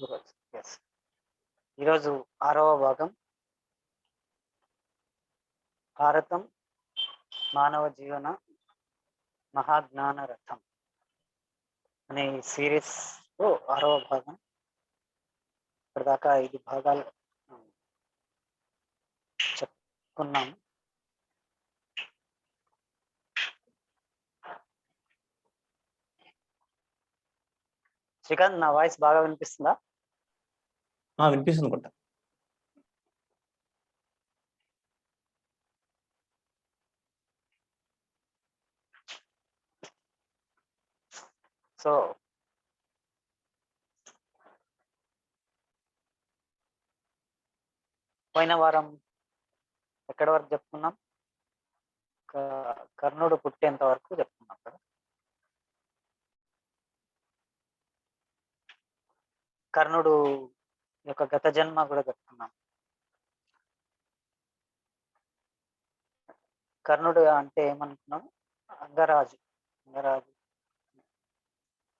Yes. ఈరోజు 6వ భాగం భారతం మానవ జీవన మహాజ్ఞాన రథం అనే ఈ సిరీస్ లో 6వ భాగం. ఇప్పటిదాకా 5 భాగాలు చెప్పుకున్నాము. శ్రీకాంత్, నా వాయిస్ బాగా వినిపిస్తుందా? వినిపిస్తుంది అనుకుంటా. సో పోయిన వారం ఎక్కడి వరకు చెప్పుకున్నాం? కర్ణుడు పుట్టేంత వరకు చెప్పుకున్నాం కదా. కర్ణుడు యొక్క గత జన్మ కూడా చెప్పుకున్నాం. కర్ణుడు అంటే ఏమనుకున్నాం? అంగరాజు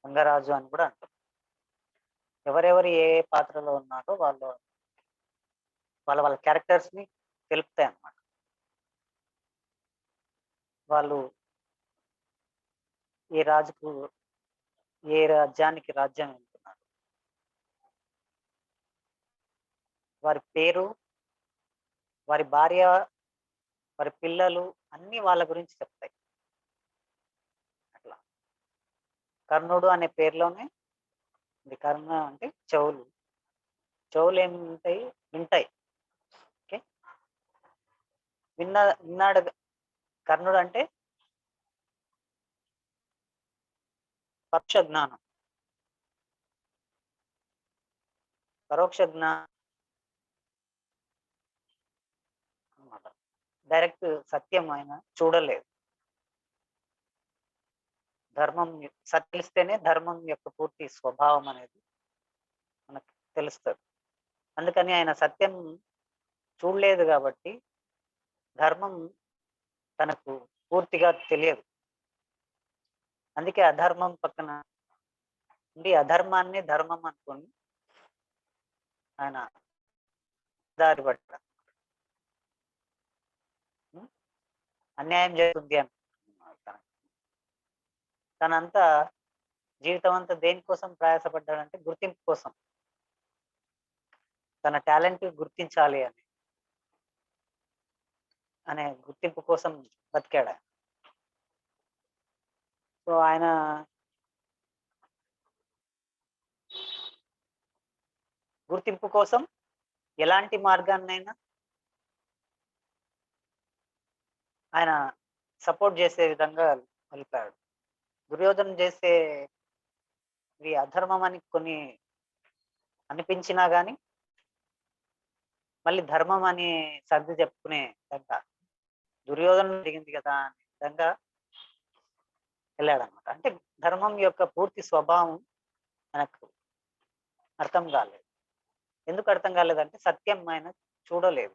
అంగరాజు అని కూడా అంటారు. ఎవరెవరు ఏ పాత్రలో ఉన్నారో వాళ్ళ క్యారెక్టర్స్ ని తెలుపుతాయి అన్నమాట. వాళ్ళు ఏ రాజ్యానికి రాజ్యం వెళ్తున్నారు, వారి పేరు, వారి భార్య, వారి పిల్లలు అన్ని వాళ్ళ గురించి చెప్తాయి. అట్లా కర్ణుడు అనే పేరులోనే ఇది. కర్ణ అంటే చెవులు ఏముంటాయి? వింటాయి. ఓకే, విన్నాడు. కర్ణుడు అంటే పరోక్ష జ్ఞానం అన్నమాట. డైరెక్ట్ సత్యం ఆయన చూడలేదు. ధర్మం తెలిస్తేనే ధర్మం యొక్క పూర్తి స్వభావం అనేది మనకు తెలుస్తుంది. అందుకని ఆయన సత్యం చూడలేదు కాబట్టి ధర్మం తనకు పూర్తిగా తెలియదు. అందుకే అధర్మం పక్కన ఉండి అధర్మాన్ని ధర్మం అనుకొని ఆయన దారి పడ్డాడు. అన్యాయం జరుగుతుంది అనుకుంటున్నాడు. తనంతా జీవితం అంతా దేనికోసం ప్రయాసపడ్డాడంటే గుర్తింపు కోసం. తన టాలెంట్ గుర్తించాలి అనే గుర్తింపు కోసం బతికాడు. సో ఆయన గుర్తింపు కోసం ఎలాంటి మార్గాన్నైనా ఆయన సపోర్ట్ చేసే విధంగా వెళ్ళిపోయాడు. దుర్యోధన చేసే అధర్మం అని కొన్ని అనిపించినా గాని మళ్ళీ ధర్మం అని సర్ది చెప్పుకునే విధంగా దుర్యోధన జరిగింది కదా అనే విధంగా వెళ్ళాడనమాట. అంటే ధర్మం యొక్క పూర్తి స్వభావం మనకు అర్థం కాలేదు. ఎందుకు అర్థం కాలేదంటే సత్యాన్ని ఆయన చూడలేదు.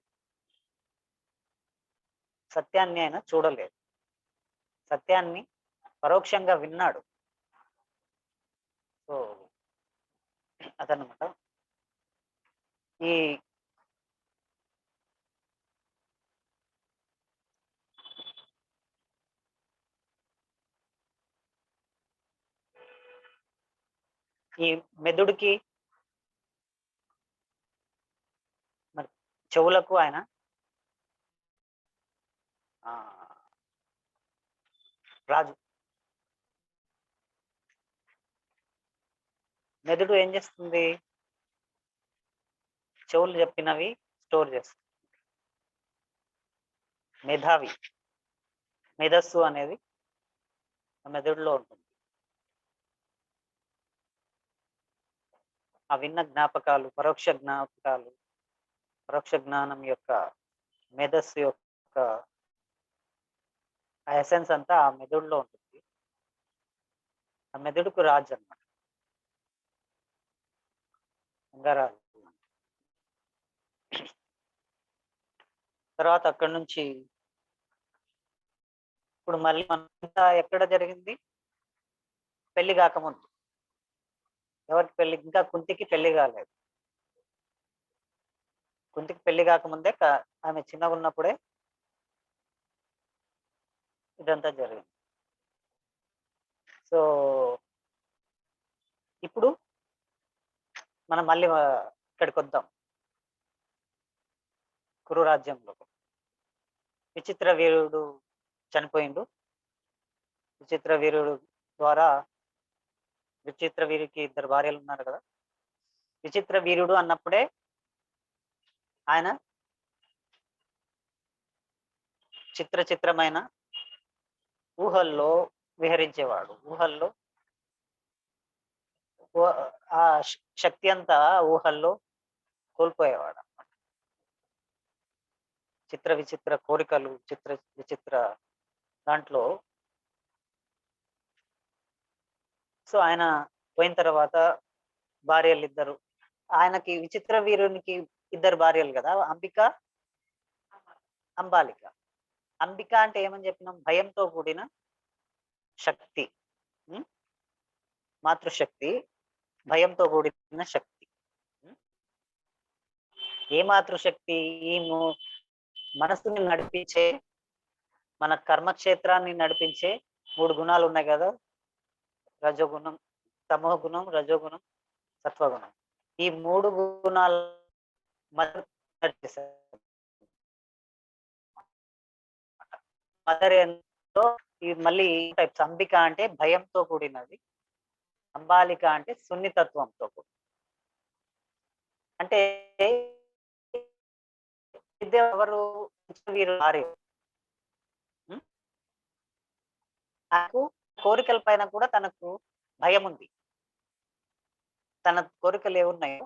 సత్యాన్ని పరోక్షంగా విన్నాడు. సో అదనమాట ఈ మెదుడికి మరి చెవులకు ఆయన రాజు. మెదడు ఏం చేస్తుంది? చెవులు చెప్పినవి స్టోర్ చేస్తుంది. మేధస్సు అనేది మెదడులో ఉంటుంది. ఆ విన్న జ్ఞాపకాలు, పరోక్ష జ్ఞానం యొక్క మేధస్సు యొక్క ఆ ఎసెన్స్ అంతా ఆ మెదడులో ఉంటుంది. ఆ మెదడుకు రాజు అన్నమాట, అంగరాజు. తర్వాత అక్కడి నుంచి ఇప్పుడు మళ్ళీ మనంతా ఎక్కడ జరిగింది? పెళ్లి కాకముందు. ఎవరికి పెళ్లి? ఇంకా కుంతికి పెళ్లి కాలేదు. కుంతికి పెళ్లి కాకముందే ఆమె చిన్నగా ఉన్నప్పుడే ఇదంతా జరిగింది. సో ఇప్పుడు మనం మళ్ళీ ఇక్కడికి వద్దాం. కురు రాజ్యంలో విచిత్ర వీరుడు చనిపోయిండు. విచిత్ర వీరుడు ద్వారా విచిత్ర వీరికి 2 భార్యలు ఉన్నారు కదా. విచిత్ర వీరుడు అన్నప్పుడే ఆయన చిత్రమైన ఊహల్లో విహరించేవాడు. ఊహల్లో ఆ శక్తి అంతా ఊహల్లో కోల్పోయేవాడు. విచిత్ర కోరికలు, విచిత్ర దాంట్లో. సో ఆయన పోయిన తర్వాత భార్యలు ఇద్దరు. ఆయనకి విచిత్ర వీరునికి 2 భార్యలు కదా, అంబిక, అంబాలిక. అంబిక అంటే ఏమని చెప్పినాం? భయంతో కూడిన శక్తి, మాతృశక్తి, భయంతో కూడిన శక్తి. ఏ మాతృశక్తి? ఈ మనసుని నడిపించే, మన కర్మక్షేత్రాన్ని నడిపించే 3 గుణాలు ఉన్నాయి కదా, రజోగుణం, తమో గుణం, రజోగుణం, సత్వగుణం. ఈ 3 గుణాలు మదర్ ఎంతో మళ్ళీ టైప్స్. అంబిక అంటే భయంతో కూడినది, అంబాలిక అంటే సున్నితత్వంతో కూడినది. అంటే ఎవరు? వీరు భార్య. నాకు కోరికల పైన కూడా తనకు భయం ఉంది. తన కోరికలు ఏమున్నాయో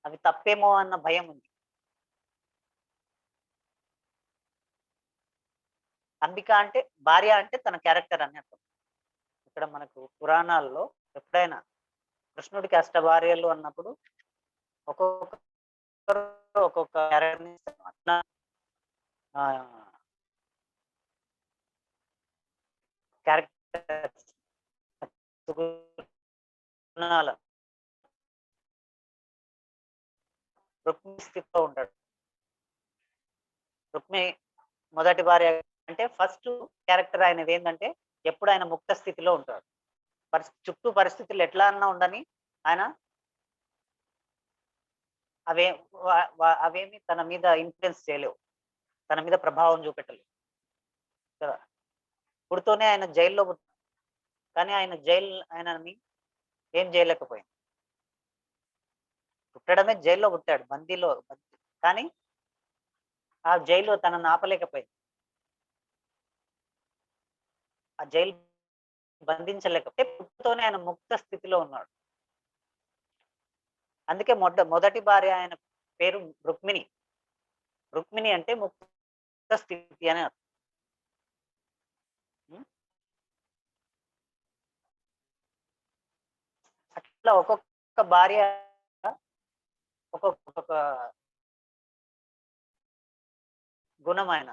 అవి తప్పేమో అన్న భయం ఉంది. అంబిక అంటే భార్య అంటే తన క్యారెక్టర్ అని అర్థం. ఇక్కడ మనకు పురాణాల్లో ఎప్పుడైనా కృష్ణుడికి 8 భార్యలు అన్నప్పుడు ఒక్కొక్కరు ఒక్కొక్క క్యారెక్టర్ రుక్మిణి స్థితిలో ఉంటాడు. రుక్మిణి మొదటి భార్య అంటే ఫస్ట్ క్యారెక్టర్ ఆయనది ఏంటంటే ఎప్పుడు ఆయన ముక్త స్థితిలో ఉంటాడు. చుట్టూ పరిస్థితులు ఎట్లా అన్నా ఉండని ఆయన అవేమి తన మీద ఇన్ఫ్లుయెన్స్ చేయలేవు, తన మీద ప్రభావం చూపెట్టలేవు కదా. పుడుతూనే ఆయన జైల్లో పుట్టాడు, కానీ ఆయనని ఏం చేయలేకపోయింది. పుట్టడమే జైల్లో పుట్టాడు, బందీలో. కానీ ఆ జైల్లో తనను ఆపలేకపోయింది, ఆ జైలు బంధించలేకపోతే పుట్టుతోనే ఆయన ముక్త స్థితిలో ఉన్నాడు. అందుకే మొదటి భార్య ఆయన పేరు రుక్మిణి. రుక్మిణి అంటే ముక్త స్థితి అని అర్థం. అట్లా ఒక్కొక్క భార్య ఒక్కొక్క గుణమైన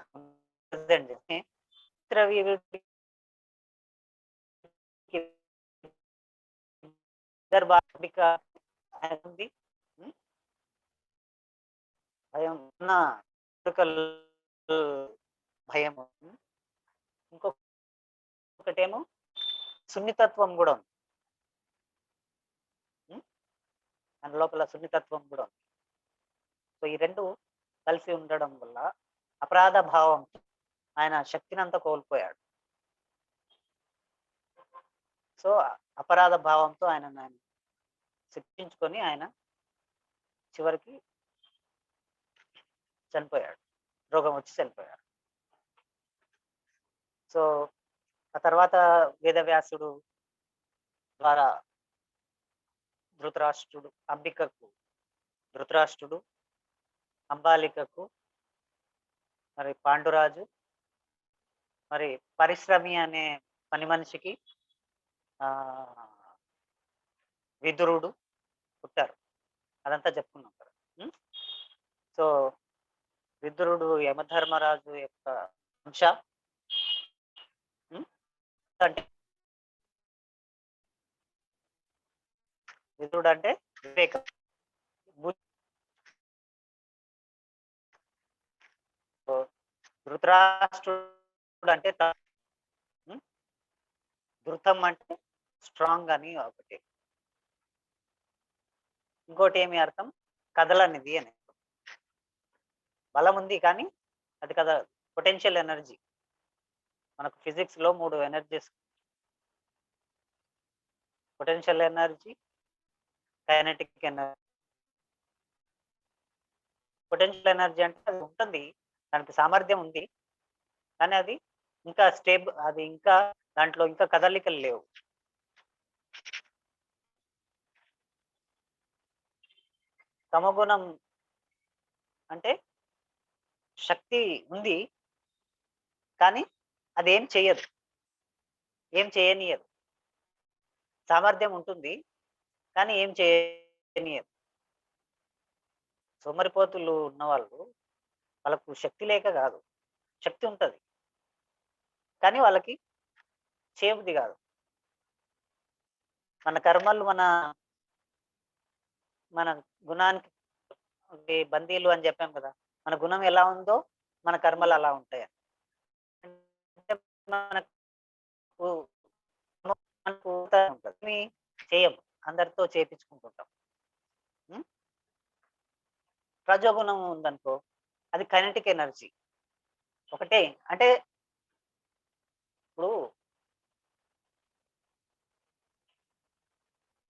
ఉంది. భయం ఉన్న భయం. ఇంకొకటేమో సున్నితత్వం కూడా ఉంది. మన లోపల సున్నితత్వం కూడా ఉంది. సో ఈ 2 కలిసి ఉండడం వల్ల అపరాధ భావం ఆయన శక్తిని అంతా కోల్పోయాడు. సో అపరాధ భావంతో ఆయన శిక్షించుకొని ఆయన చివరికి చనిపోయాడు, రోగం వచ్చి చనిపోయాడు. సో ఆ తర్వాత వేదవ్యాసుడు ద్వారా ధృతరాష్ట్రుడు, అంబాలికకు, మరి పాండురాజు, మరి పరిశ్రమి అనే పని మనిషికి విదురుడు పుట్టారు. అదంతా చెప్పుకున్నాం కదా. సో విదురుడు యమధర్మరాజు యొక్క వంశ అంటే వివేకం. ధృతరాష్ట్రుడు అంటే ధృతం అంటే స్ట్రాంగ్ అని ఒకటి. ఇంకోటి ఏమి అర్థం? కదలనిది అని. బలం ఉంది కానీ అది కథ పొటెన్షియల్ ఎనర్జీ. మనకు ఫిజిక్స్ లో 3 energies: potential energy, kinetic energy. Potential energy అంటే అది ఉంటుంది, దానికి సామర్థ్యం ఉంది, కానీ అది ఇంకా అది ఇంకా దాంట్లో ఇంకా కదలికలు లేవు. తమోగుణం అంటే శక్తి ఉంది కానీ అదేం చెయ్యదు, ఏం చేయనీయదు. సామర్థ్యం ఉంటుంది కానీ ఏం చేయనీయదు. సోమరిపోతులు ఉన్నవాళ్ళు, వాళ్ళకు శక్తి లేక కాదు, శక్తి ఉంటుంది కానీ వాళ్ళకి చేయబుద్ధి కాదు. మన కర్మలు మన మన గుణానికి బందీలు అని చెప్పాం కదా. మన గుణం ఎలా ఉందో మన కర్మలు అలా ఉంటాయి. అంటే మనకు మనకు ఉంటుంది, చేయం, అందరితో చేపించుకుంటుంటాం. రజోగుణం ఉందనుకో, అది కైనెటిక్ ఎనర్జీ ఒకటే. అంటే ఇప్పుడు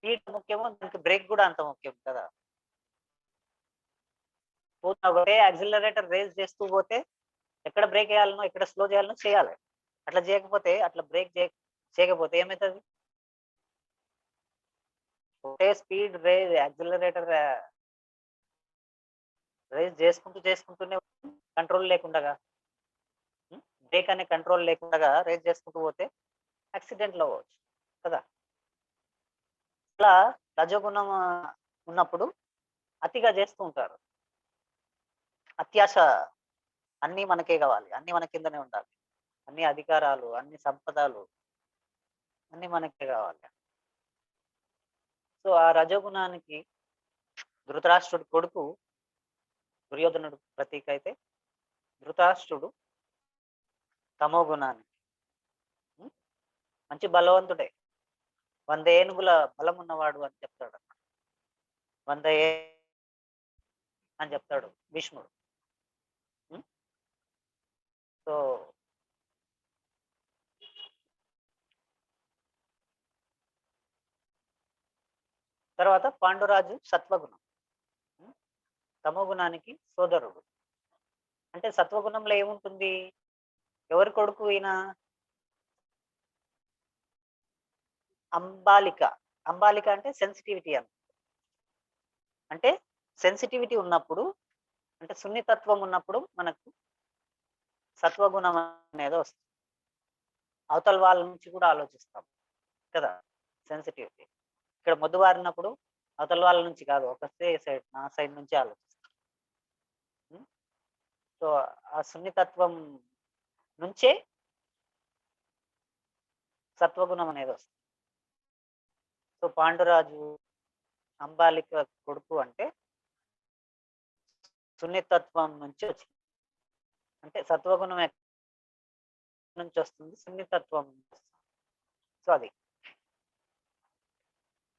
స్పీడ్ ముఖ్యమో దానికి బ్రేక్ కూడా అంత ముఖ్యం కదా. ఒకటే యాక్సిలరేటర్ రేస్ చేస్తూ పోతే ఎక్కడ బ్రేక్ వేయాలనో ఎక్కడ స్లో చేయాలనో చేయాలి. అట్లా చేయకపోతే, అట్లా బ్రేక్ చేయకపోతే ఏమవుతుంది? ఒకటే స్పీడ్ యాక్సిలరేటర్ రేస్ చేసుకుంటూనే కంట్రోల్ లేకుండా, బ్రేక్ అనే కంట్రోల్ లేకుండా రేస్ చేసుకుంటూ పోతే యాక్సిడెంట్లు అవ్వచ్చు కదా. ఇట్లా రజోగుణం ఉన్నప్పుడు అతిగా చేస్తూ ఉంటారు. అత్యాశ, అన్నీ మనకే కావాలి, అన్ని మన కిందనే ఉండాలి, అన్ని అధికారాలు, అన్ని సంపదలు అన్ని మనకే కావాలి. సో ఆ రజోగుణానికి ధృతరాష్ట్రుడు కొడుకు దుర్యోధనుడు ప్రతీక అయితే, ధృతరాష్ట్రుడు తమో గుణానికి మంచి బలవంతుడే, 100 ఏనుగుల బలం ఉన్నవాడు అని చెప్తాడు. 100 అని చెప్తాడు భీష్ముడు. సో తర్వాత పాండురాజు సత్వగుణం, తమో గుణానికి సోదరుడు. అంటే సత్వగుణంలో ఏముంటుంది? ఎవరి కొడుకు ఈయన? అంబాలిక. అంబాలిక అంటే సెన్సిటివిటీ అంటే సెన్సిటివిటీ ఉన్నప్పుడు, అంటే సున్నితత్వం ఉన్నప్పుడు మనకు సత్వగుణం అనేది వస్తుంది. అవతల వాళ్ళ నుంచి కూడా ఆలోచిస్తాం కదా సెన్సిటివిటీ. ఇక్కడ మొద్దుబారినప్పుడు అవతల వాళ్ళ నుంచి కాదు, ఒకటే సైడ్, నా సైడ్ నుంచి ఆలోచిస్తాం. సో ఆ సున్నితత్వం నుంచే సత్వగుణం అనేది వస్తుంది. సో పాండురాజు అంబాలిక కొడుకు అంటే సున్నితత్వం నుంచి వచ్చింది. అంటే సత్వగుణం నుంచి వస్తుంది, సున్నితత్వం నుంచి వస్తుంది. సో అది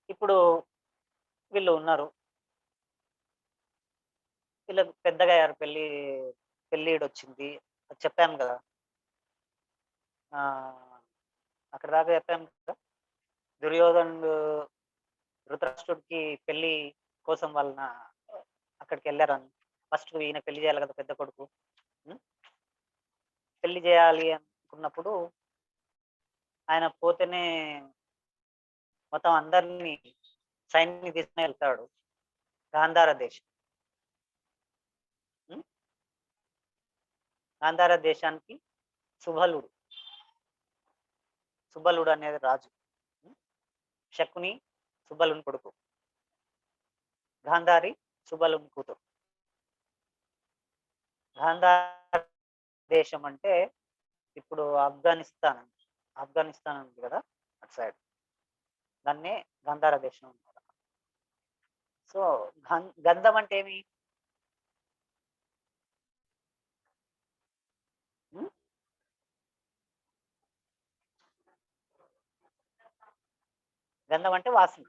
ఇప్పుడు వీళ్ళు ఉన్నారు, వీళ్ళకి పెద్దగా అయ్యారు, పెళ్ళిడు వచ్చింది చెప్పాం కదా. అక్కడ దాకా చెప్పాం కదా. దుర్యోధనుడు ధృతరాష్ట్రుడికి పెళ్లి కోసం వాళ్ళన అక్కడికి వెళ్ళారని. ఫస్ట్ ఈయన పెళ్లి చేయాలి కదా, పెద్ద కొడుకు. పెళ్లి చేయాలి అనుకున్నప్పుడు ఆయన పోతేనే మొత్తం అందరినీ సైన్యాన్ని తీసుకుని వెళ్తాడు గాంధార దేశం. గాంధార దేశానికి సుబలుడు అనేది రాజు. శకుని సుబలుని కొడుకు, గాంధారి సుబలుని కూతురు. గాంధార దేశం అంటే ఇప్పుడు ఆఫ్ఘనిస్తాన్ ఉంది కదా, అటు సైడ్, దాన్నే గాంధార దేశం అన్నమాట. సో గంధం అంటే ఏమి? ఉమ్, గంధం అంటే వాసన.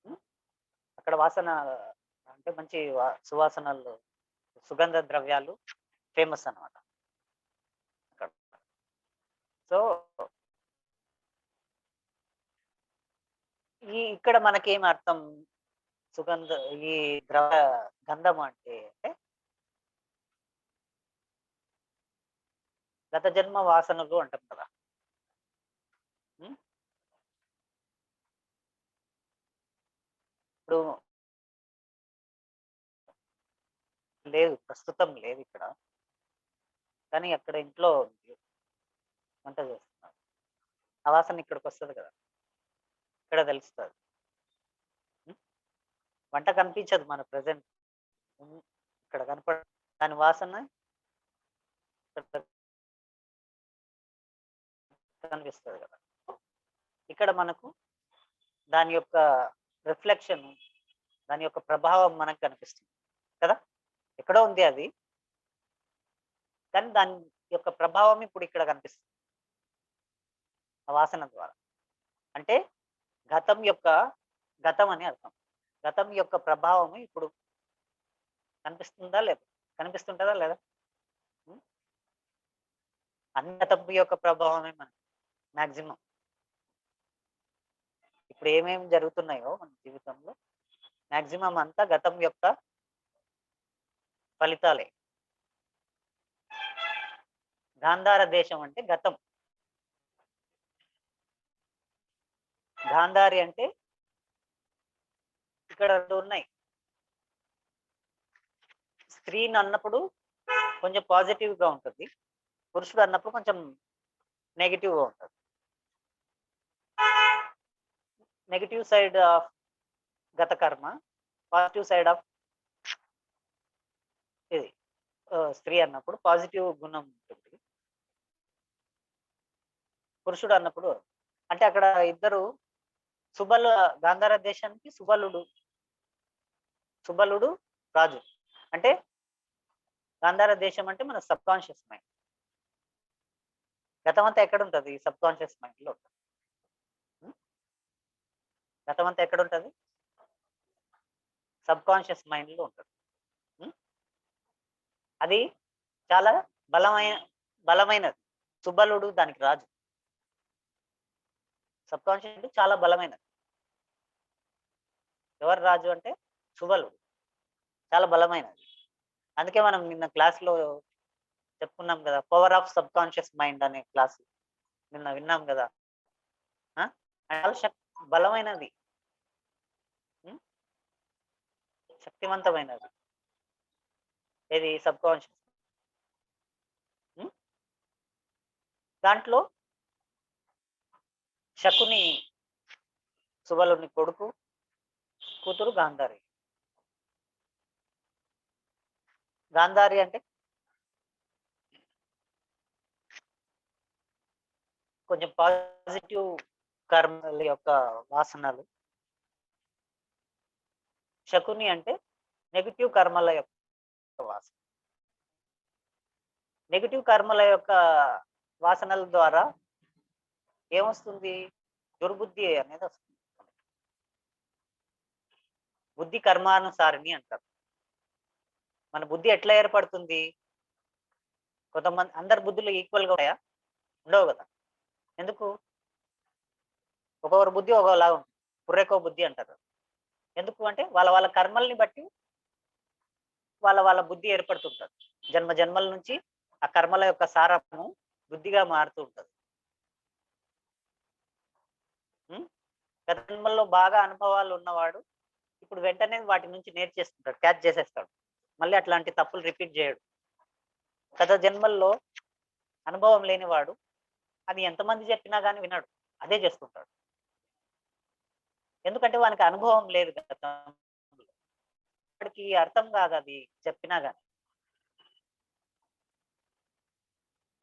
ఉమ్, అక్కడ వాసన అంటే మంచి సువాసనలు, సుగంధ ద్రవ్యాలు ఫేమస్ అన్నమాట అక్కడ. సో ఇక్కడ మనకేం అర్థం? సుగంధ ఈ ద్రవ గంధం అంటే గత జన్మ వాసనలు అంటాం కదా. ఉమ్, ఇప్పుడు లేదు, ప్రస్తుతం లేదు ఇక్కడ. కానీ అక్కడ ఇంట్లో వంట చేస్తున్నారు. ఆ వాసన ఇక్కడికి వస్తది కదా, ఇక్కడ తెలుస్తది. ఉమ్, వంట కనిపించదు మన ప్రెజెంట్, ఇక్కడ కనపడ దాని వాసన ఇక్కడ కనిపిస్తది కదా. ఇక్కడ మనకు దాని యొక్క రిఫ్లెక్షన్, దాని యొక్క ప్రభావం మనకు కనిపిస్తుంది కదా. ఎక్కడో ఉంది అది, కానీ దాని యొక్క ప్రభావం ఇప్పుడు ఇక్కడ కనిపిస్తుంది ఆ వాసన ద్వారా. అంటే గతం యొక్క, గతం అని అర్థం. గతం యొక్క ప్రభావం ఇప్పుడు కనిపిస్తుందా లేదా? కనిపిస్తుంటదా లేదా? ఉం? అన్ని గతం యొక్క ప్రభావమే మనకి మాక్సిమం. ఇప్పుడు ఏమేమి జరుగుతున్నాయో మన జీవితంలో మాక్సిమం అంతా గతం యొక్క ఫలితాలే. గాంధార దేశం అంటే గతం. గాంధారి అంటే ఇక్కడ రెండు ఉన్నాయి. స్త్రీని అన్నప్పుడు కొంచెం పాజిటివ్ గా ఉంటుంది, పురుషుడు అన్నప్పుడు కొంచెం నెగిటివ్ గా ఉంటుంది. నెగిటివ్ సైడ్ ఆఫ్ గత కర్మ, పాజిటివ్ సైడ్ ఆఫ్ ఇది స్త్రీ అన్నప్పుడు పాజిటివ్ గుణం ఉంటుంది. పురుషుడు అన్నప్పుడు అంటే అక్కడ ఇద్దరు సుబలు, గాంధార దేశానికి సుబలుడు రాజు. అంటే గాంధార దేశం అంటే మన సబ్ కాన్షియస్ మైండ్. గతం అంతా ఎక్కడ ఉంటుంది? సబ్ కాన్షియస్ మైండ్ లో ఉంటుంది. గతం అంతా ఎక్కడ ఉంటుంది? సబ్ కాన్షియస్ మైండ్ లో ఉంటుంది. అది చాలా బలమైనది. సుబలుడు దానికి రాజు. సబ్ కాన్షియస్ చాలా బలమైనది. ఎవరు రాజు అంటే సుబలుడు, చాలా బలమైనది. అందుకే మనం నిన్న క్లాస్లో చెప్పుకున్నాం కదా, power of sub conscious mind అనే క్లాస్ నిన్న విన్నాం కదా. చాలా బలమైనది, శక్తివంతమైనది ఏది? Sub conscious. దాంట్లో శకుని సుబలుని కొడుకు, కూతురు గాంధారి. గాంధారి అంటే కొంచెం పాజిటివ్ కర్మల యొక్క వాసనలు. శకుని అంటే నెగిటివ్ కర్మల యొక్క వాసన. నెగిటివ్ కర్మల యొక్క వాసనల ద్వారా ఏమొస్తుంది? దుర్బుద్ధి అనేది వస్తుంది. బుద్ధి కర్మానుసారిని అంటారు. మన బుద్ధి ఎట్లా ఏర్పడుతుంది? కొంతమంది, అందరి బుద్ధులు ఈక్వల్ గా ఉన్నాయా? ఉండవు కదా. ఎందుకు? ఒక్కొక్కరు బుద్ధి ఒకలాగా ఉంటుంది. పుర్రెకో బుద్ధి అంటారు. ఎందుకు అంటే వాళ్ళ వాళ్ళ కర్మల్ని బట్టి వాళ్ళ బుద్ధి ఏర్పడుతుంటది. జన్మ జన్మల నుంచి ఆ కర్మల యొక్క సారము బుద్ధిగా మారుతూ ఉంటుంది. గత జన్మల్లో బాగా అనుభవాలు ఉన్నవాడు ఇప్పుడు వెంటనే వాటి నుంచి నేర్చేస్తుంటాడు, క్యాచ్ చేసేస్తాడు. మళ్ళీ అట్లాంటి తప్పులు రిపీట్ చేయడు. గత జన్మల్లో అనుభవం లేనివాడు అది ఎంతమంది చెప్పినా కానీ వినడు, అదే చేస్తుంటాడు. ఎందుకంటే వానికి అనుభవం లేదు కదా, వాడికి అర్థం కాదు అది చెప్పినా కానీ.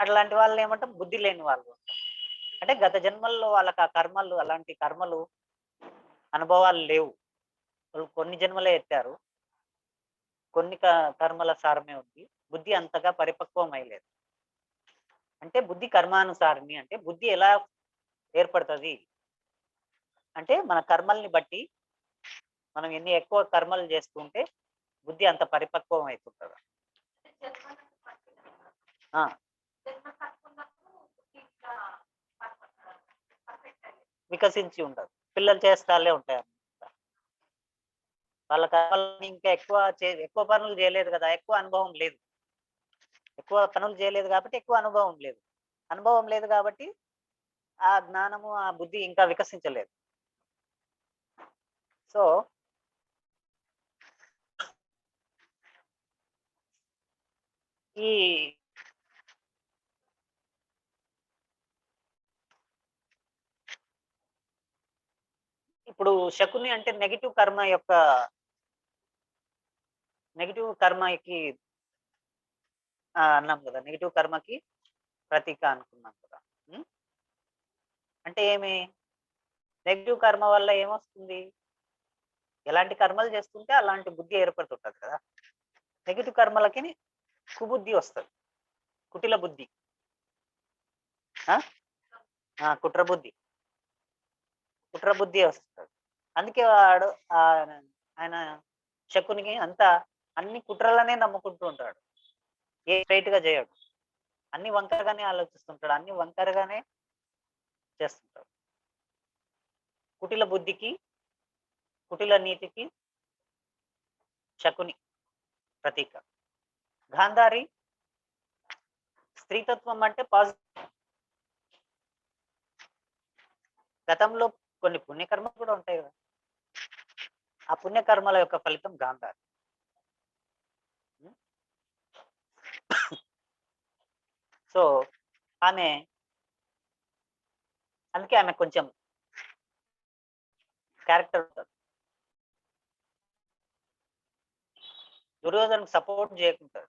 అట్లాంటి వాళ్ళు ఏమంటాం? బుద్ధి లేని వాళ్ళు. అంటే గత జన్మల్లో వాళ్ళకి ఆ కర్మలు, అలాంటి కర్మలు అనుభవాలు లేవు. వాళ్ళు కొన్ని జన్మలే ఎత్తారు. కొన్ని కర్మల సారమే ఉంది. బుద్ధి అంతగా పరిపక్వం అయ్యలేదు. అంటే బుద్ధి కర్మానుసారిణి అంటే బుద్ధి ఎలా ఏర్పడుతది? అంటే మన కర్మల్ని బట్టి మనం ఎన్ని ఎక్కువ కర్మలు చేస్తుంటే బుద్ధి అంత పరిపక్వం అయితుంటది. ఆ! వికసించి ఉండదు. పిల్లలు చేస్తాలే ఉంటాయి. వాళ్ళ కర్మల్ని ఇంకా ఎక్కువ పనులు చేయలేదు కదా! ఎక్కువ అనుభవం లేదు. ఎక్కువ పనులు చేయలేదు కాబట్టి ఎక్కువ అనుభవం లేదు. అనుభవం లేదు కాబట్టి ఆ జ్ఞానము, ఆ బుద్ధి ఇంకా వికసించలేదు. సో, ఈ ఇప్పుడు శకుని అంటే నెగెటివ్ కర్మకి అన్నాం కదా! నెగెటివ్ కర్మకి ప్రతీక అనుకున్నాం కదా! హ్మ్. అంటే ఏమి? నెగెటివ్ కర్మ వల్ల ఏమొస్తుంది? ఎలాంటి కర్మలు చేస్తుంటే అలాంటి బుద్ధి ఏర్పడుతుంటది కదా! నెగెటివ్ కర్మలకి కుబుద్ధి వస్తది. కుటిల బుద్ధి. ఆ! కుట్ర బుద్ధి. కుట్ర బుద్ధి వస్తది. అందుకే వాడు ఆయన శకునికి అన్ని కుట్రలనే నమ్ముకుంటూ ఉంటాడు. స్ట్రెయిట్‌గా చేయడు. అన్ని వంకరగానే ఆలోచిస్తుంటాడు. అన్ని వంకరగానే చేస్తుంటాడు. కుటిల బుద్ధికి, కుటిల నీతికి శకుని ప్రతీక. గాంధారి స్త్రీతత్వం అంటే గతంలో కొన్ని పుణ్యకర్మలు కూడా ఉంటాయి కదా! ఆ పుణ్యకర్మల యొక్క ఫలితం గాంధారి. హ్మ్. సో, ఆమె అందుకే ఆమె కొంచెం క్యారెక్టర్ ఉంటది. దుర్యోధనకు సపోర్ట్ చేయకుంటది.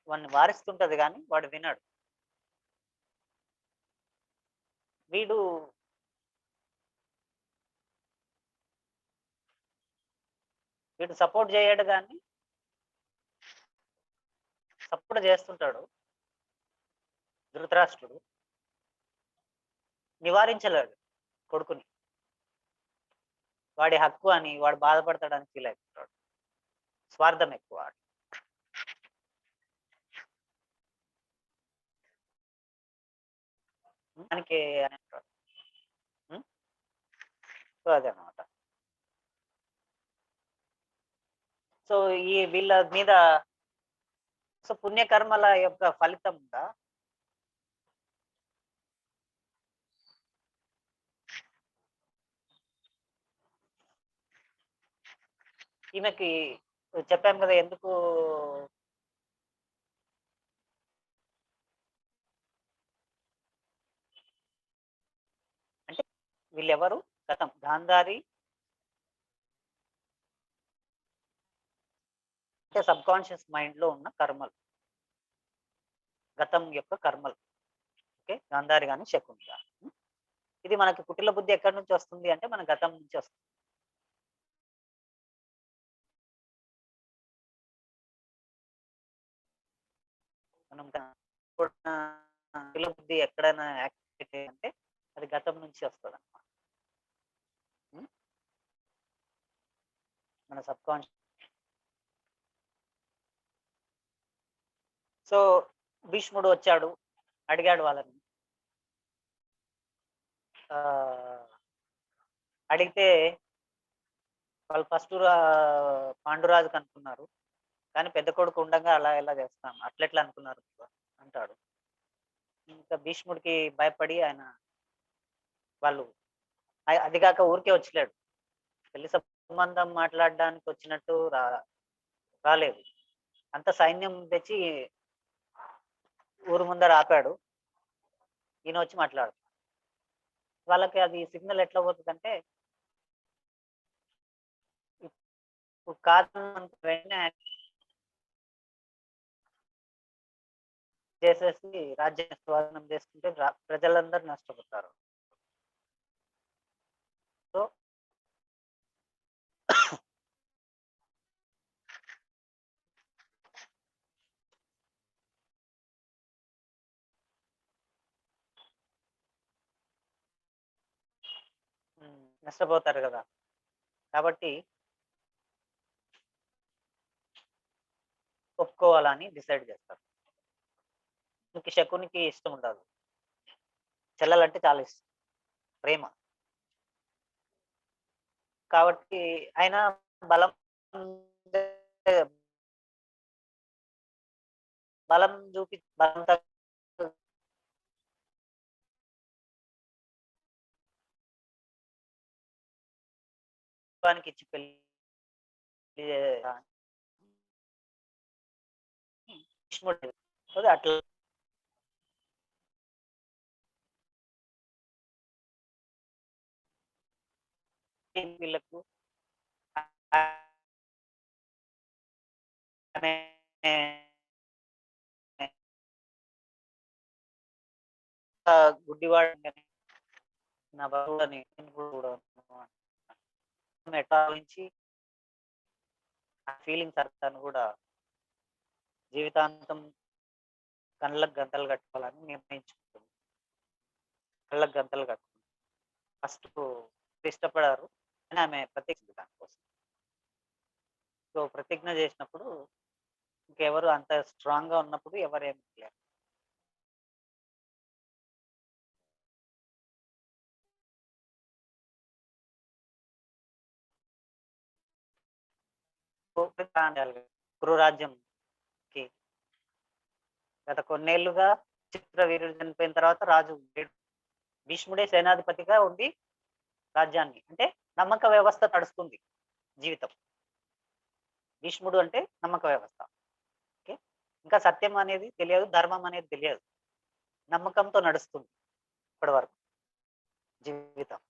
వాడిని వారిస్తుంటది గానీ వాడు వినడు. వీడు వీడు సపోర్ట్ చేయడు గానీ సపోర్ట్ చేస్తుంటాడు ధృతరాష్ట్రుడు. నివారించలేడు కొడుకుని. వాడి హక్కు అని వాడు బాధపడతాడని ఫీల్ అయిపోతాడు. స్వార్థం ఎక్కువ. దానికి అని అంటాడు. హ్మ్. సో, అదనమాట. సో, వీళ్ళ మీద పుణ్యకర్మల యొక్క ఫలితంగా ఈమెకి చెప్పాం కదా! ఎందుకు అంటే వీళ్ళెవరు? గాంధారి అంటే సబ్‌కాన్షియస్ మైండ్‌లో ఉన్న కర్మలు. గతం యొక్క కర్మలు. ఓకే. గాంధారి గాని, శకుని గాని. ఇది మనకి కుటిల బుద్ధి ఎక్కడి నుంచి వస్తుంది అంటే మన గతం నుంచి వస్తుంది. మనం కుటిల బుద్ధి ఎక్కడైనా యాక్టివేట్ అంటే అది గతం నుంచి వస్తదన్నమాట. హ్మ్. మన సబ్‌కాన్షియస్. సో, భీష్ముడు వచ్చాడు. అడిగాడు వాళ్ళని. ఆహ్, అడిగితే వాళ్ళు ఫస్ట్ పాండురాజుకి అనుకున్నారు. కానీ పెద్ద కొడుకు ఉండంగా అలా ఎలా చేస్తాం? అట్లెట్లా అనుకున్నారు అంటాడు. ఇంకా భీష్ముడికి భయపడి వాళ్ళు అది గాక ఊరికే వచ్చలేడు. పెళ్లి సంబంధం మాట్లాడడానికి వచ్చినట్టు రాలేదు. అంత సైన్యం తెచ్చి ఊరు ముందర ఆపాడు. ఈయన వచ్చి మాట్లాడుతున్నాడు. వాళ్ళకి అది సిగ్నల్ ఎట్లా పోతదంటే ఇప్పుడు కాదన్నంత వెంటనే చేసేసి రాజ్యాన్ని స్వాధీనం చేసుకుంటే ప్రజలందరూ నష్టపోతారు. సో నష్టపోతారు కదా! కాబట్టి ఒప్పుకోవాలని డిసైడ్ చేస్తారు. శకునికి ఇష్టం ఉండదు. చెల్లెలంటే చాలా ఇష్టం. ప్రేమ. కాబట్టి ఆయన బలం బలం బలవంతంగా ఇచ్చి పెళ్లి భీష్ముడు అట్లా వీళ్ళకు అనే గుడ్డివాడు నా భగవాని కూడా ఎట్లా నుంచి ఆ ఫీలింగ్స్ అర్థాన్ని కూడా జీవితాంతం కళ్ళకు గంతలు కట్టుకోవాలని నిర్ణయించుకుంటుంది. కళ్ళకు గంతలు కట్టుకుంది. ఫస్ట్ ఇష్టపడారు అని ఆమె ప్రత్యక్ష దానికోసం. సో ప్రతిజ్ఞ చేసినప్పుడు ఇంకెవరు అంత స్ట్రాంగ్ గా ఉన్నప్పుడు ఎవరేం లేరు. కురురాజ్యంకి గత కొన్నేళ్లుగా చిత్రవీరుడు చనిపోయిన తర్వాత రాజు లేడు. భీష్ముడే సేనాధిపతిగా ఉండి రాజ్యాన్ని అంటే నమ్మక వ్యవస్థ నడుస్తుంది జీవితం. భీష్ముడు అంటే నమ్మక వ్యవస్థ. ఓకే, ఇంకా సత్యం అనేది తెలియదు, ధర్మం అనేది తెలియదు. నమ్మకంతో నడుస్తుంది ఇప్పటి వరకు జీవితం.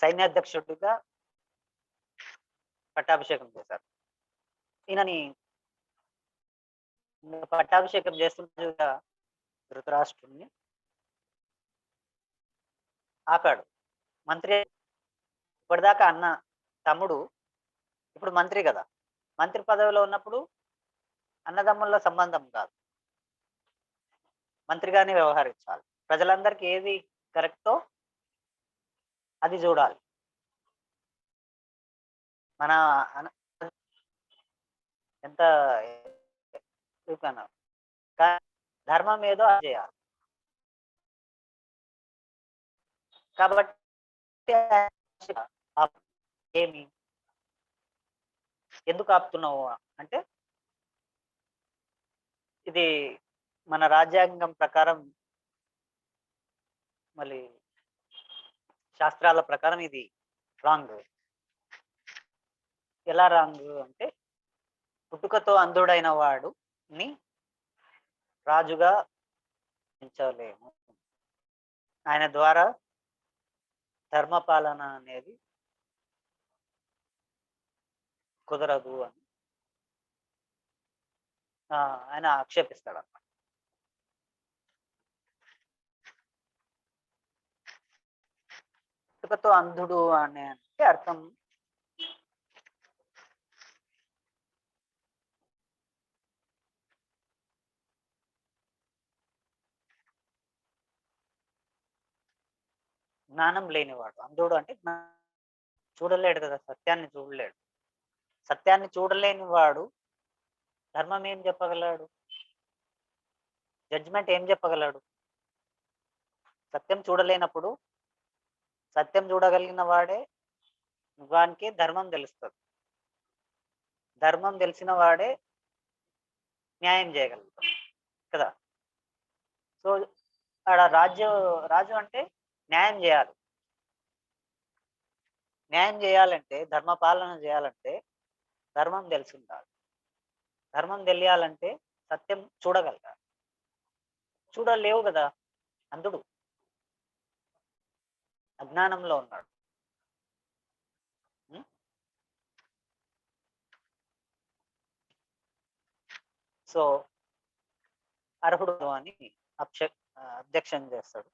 సైన్యాధ్యక్షుడిగా పట్టాభిషేకం చేశారు. ఈయనని పట్టాభిషేకం చేస్తున్నట్టుగా ధృతరాష్ట్రుడిని ఆపాడు. మంత్రి ఇప్పటిదాకా అన్న తమ్ముడు ఇప్పుడు మంత్రి కదా. మంత్రి పదవిలో ఉన్నప్పుడు అన్నదమ్ముల సంబంధం కాదు, మంత్రిగానే వ్యవహరించాలి. ప్రజలందరికీ ఏది కరెక్టో అది చూడాలి. మన ఎంత ధర్మం ఏదో అది చేయాలి. కాబట్టి ఏమి ఎందుకు ఆపుతున్నావు అంటే, ఇది మన రాజ్యాంగం ప్రకారం, మళ్ళీ శాస్త్రాల ప్రకారం ఇది రాంగ్. ఎలా రాంగ్ అంటే, పుట్టుకతో అంధుడైన వాడుని రాజుగా ఎంచలేము. ఆయన ద్వారా ధర్మపాలన అనేది కుదరదు అని ఆయన ఆక్షేపిస్తాడు అన్నమాట. పుట్టుకతో అంధుడు అనే అర్థం జ్ఞానం లేనివాడు. అంధుడు అంటే చూడలేడు కదా, సత్యాన్ని చూడలేడు. సత్యాన్ని చూడలేని వాడు ధర్మం ఏం చెప్పగలడు, జడ్జిమెంట్ ఏం చెప్పగలడు? సత్యం చూడలేనప్పుడు సత్యం చూడగలిగిన వాడే వానికి ధర్మం తెలుస్తుంది. ధర్మం తెలిసిన వాడే న్యాయం చేయగలుగుతాడు కదా. సో ఆడ రాజు అంటే న్యాయం చేయాలి. న్యాయం చేయాలంటే, ధర్మపాలన చేయాలంటే ధర్మం తెలిసుండాలి. ధర్మం తెలియాలంటే సత్యం చూడగలగాలి. చూడలేవు గదా! అంధుడు. అజ్ఞానంలో ఉన్నాడు. హ్మ్. సో, అర్హుడు అని అబ్జెక్షన్ చేస్తాడు.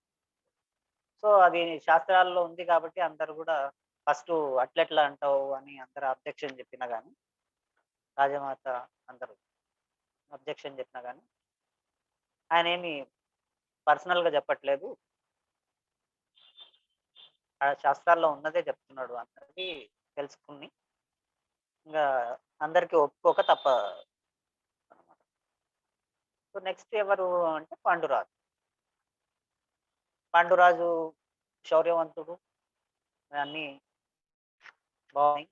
సో, అది శాస్త్రాల్లో ఉంది కాబట్టి అందరూ గూడా ఫస్టు అట్లెట్లా అంటావు అని అందరూ అబ్జెక్షన్ చెప్పినా గాని, రాజమాత అందరూ అబ్జెక్షన్ చెప్పినా గాని, ఆయనేమి పర్సనల్‌గా చెప్పట్లేదు. ఆ శాస్త్రాల్లో ఉన్నదే చెప్తున్నాడు అన్నది తెలుసుకొని, ఇంగా అందరికి ఒప్పుకోక తప్పదనమాట. సో, నెక్స్ట్ ఎవరు అంటే పాండురాజు. పాండురాజు శౌర్యవంతుడు. అన్నీ బాగున్నాయి.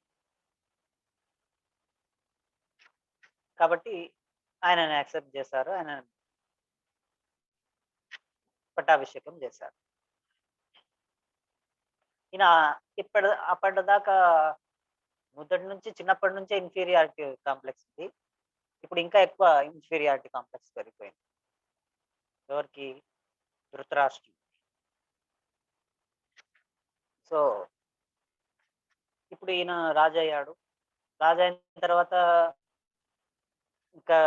కాబట్టి ఆయనని యాక్సెప్ట్ చేశారు. ఆయనని పట్టాభిషేకం చేశారు. ఈయన అప్పటిదాకా మొదటి నుంచి చిన్నప్పటి నుంచే ఇన్ఫీరియారిటీ కాంప్లెక్స్ ఉంది. ఇప్పుడు ఇంకా ఎక్కువ ఇన్ఫీరియారిటీ కాంప్లెక్స్ పెరిగిపోయింది. ఎవరికి? ధృతరాష్ట్రుడు. సో, ఇప్పుడు ఈయన రాజయ్యాడు. రాజయిన తర్వాత ఇంకా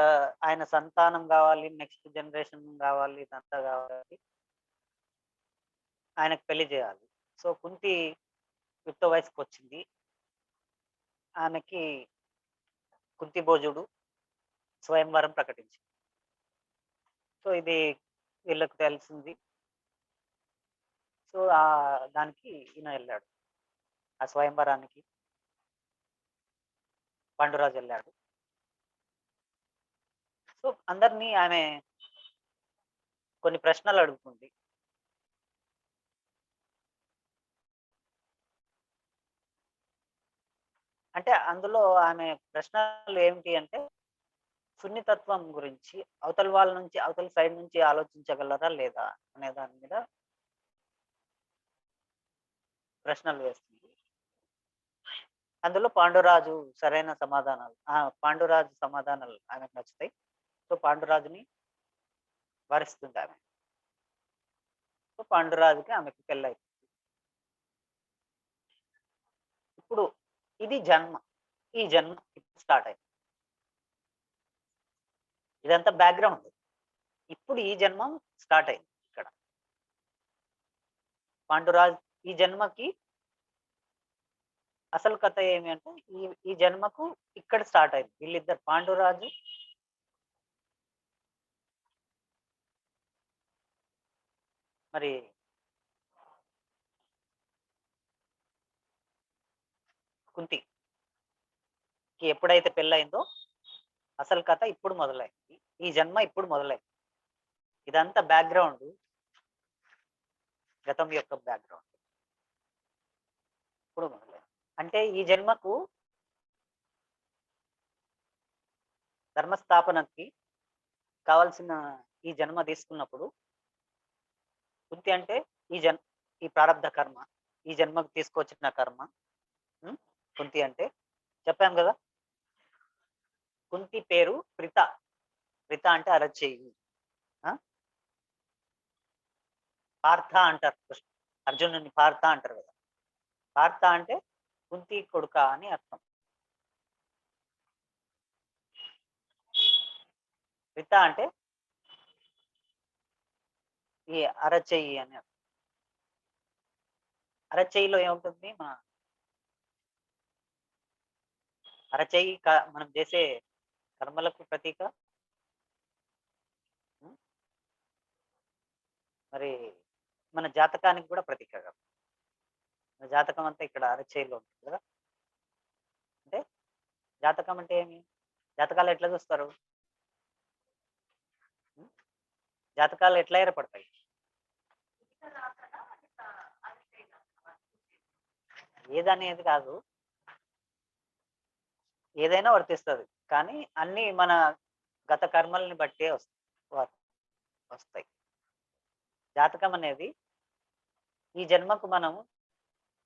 ఆయన సంతానం గావాలి, నెక్స్ట్ జనరేషన్ గావాలి, ఇదంతా గావాలి. ఆయనకు పెళ్లి జేయాలి. సో, కుంతి యుక్త వయసుకొచ్చింది. ఆమెకి కుంతిభోజుడు స్వయంవరం ప్రకటించింది. సో, ఇది వీళ్ళకి తెలిసింది. సో, దానికి ఈయన ఎళ్ళాడు. ఆ స్వయంవరానికి పాండురాజు ఎళ్ళాడు. సో, అందరిని ఆమె కొన్ని ప్రశ్నలు అడుగుతుంది. అంటే అందులో ఆమె ప్రశ్నలు ఏమిటి అంటే, సున్నితత్వం గురించి అవతల సైడ్ నుంచి ఆలోచించగలరా లేదా అనే దాని మీద ప్రశ్నలు వేస్తుంది. అందులో పాండురాజు సరైన సమాధానాలు పాండురాజు సమాధానాలు ఆమెకు నచ్చుతాయి. సో, పాండురాజుని వరిస్తుందామె. సో, పాండురాజుకి ఆమెకి పెళ్లయితుంది. ఇప్పుడు ఇది జన్మ. ఈ జన్మ ఇప్పుడు స్టార్ట్ అయింది. ఇదంతా బ్యాక్‌గ్రౌండ్. ఇప్పుడు ఈ జన్మం స్టార్ట్ అయింది ఇక్కడ. పాండురాజు ఈ జన్మకి అసలు కథ ఏమి అంటే, ఈ ఈ జన్మకు ఇక్కడ స్టార్ట్ అయింది. వీళ్ళిద్దరు పాండురాజు, మరి కుంతికి ఎప్పుడైతే పెళ్లయిందో అసలు కథ ఇప్పుడు మొదలైంది. ఈ జన్మ ఇప్పుడు మొదలైంది. ఇదంతా బ్యాక్‌గ్రౌండ్. గతం యొక్క బ్యాక్‌గ్రౌండ్. ఇప్పుడు మొదలైంది. అంటే ఈ జన్మకు ధర్మస్థాపనకి కావాల్సిన ఈ జన్మ తీసుకున్నప్పుడు కుంతి అంటే ఈ జన్ ఈ ప్రారబ్ధ కర్మ. ఈ జన్మకు తీసుకొచ్చిన కర్మ. హ్మ్. కుంతి అంటే చెప్పాం గదా! కుంతి పేరు ప్రిత. ప్రిత అంటే అరచేయి. ఆ! పార్థ అంటారు. అర్జునుడిని పార్థ అంటారు గదా! పార్థ అంటే కుంతి కొడుక అని అర్థం. ప్రిత అంటే ఈ అరచెయ్యి అని అర్థం. అరచెయ్యిలో ఏముంటుంది? అరచెయ్యి మనం చేసే కర్మలకు ప్రతీక. హ్మ్. మరి మన జాతకానికి కూడా ప్రతీక కదా! మన జాతకం అంతా ఇక్కడ అరచేయిలో ఉంటుంది కదా! అంటే జాతకం అంటే ఏమి? జాతకాలు ఎట్లా చూస్తారు? హ్మ్. జాతకాలు ఎట్లా ఏర్పడతాయి? ఏదనేది కాదు. ఏదైనా వర్తిస్తది. కానీ అన్నీ మన గత కర్మల్ని బట్టే వ వస్తాయి. జాతకం అనేది ఈ జన్మకు మనం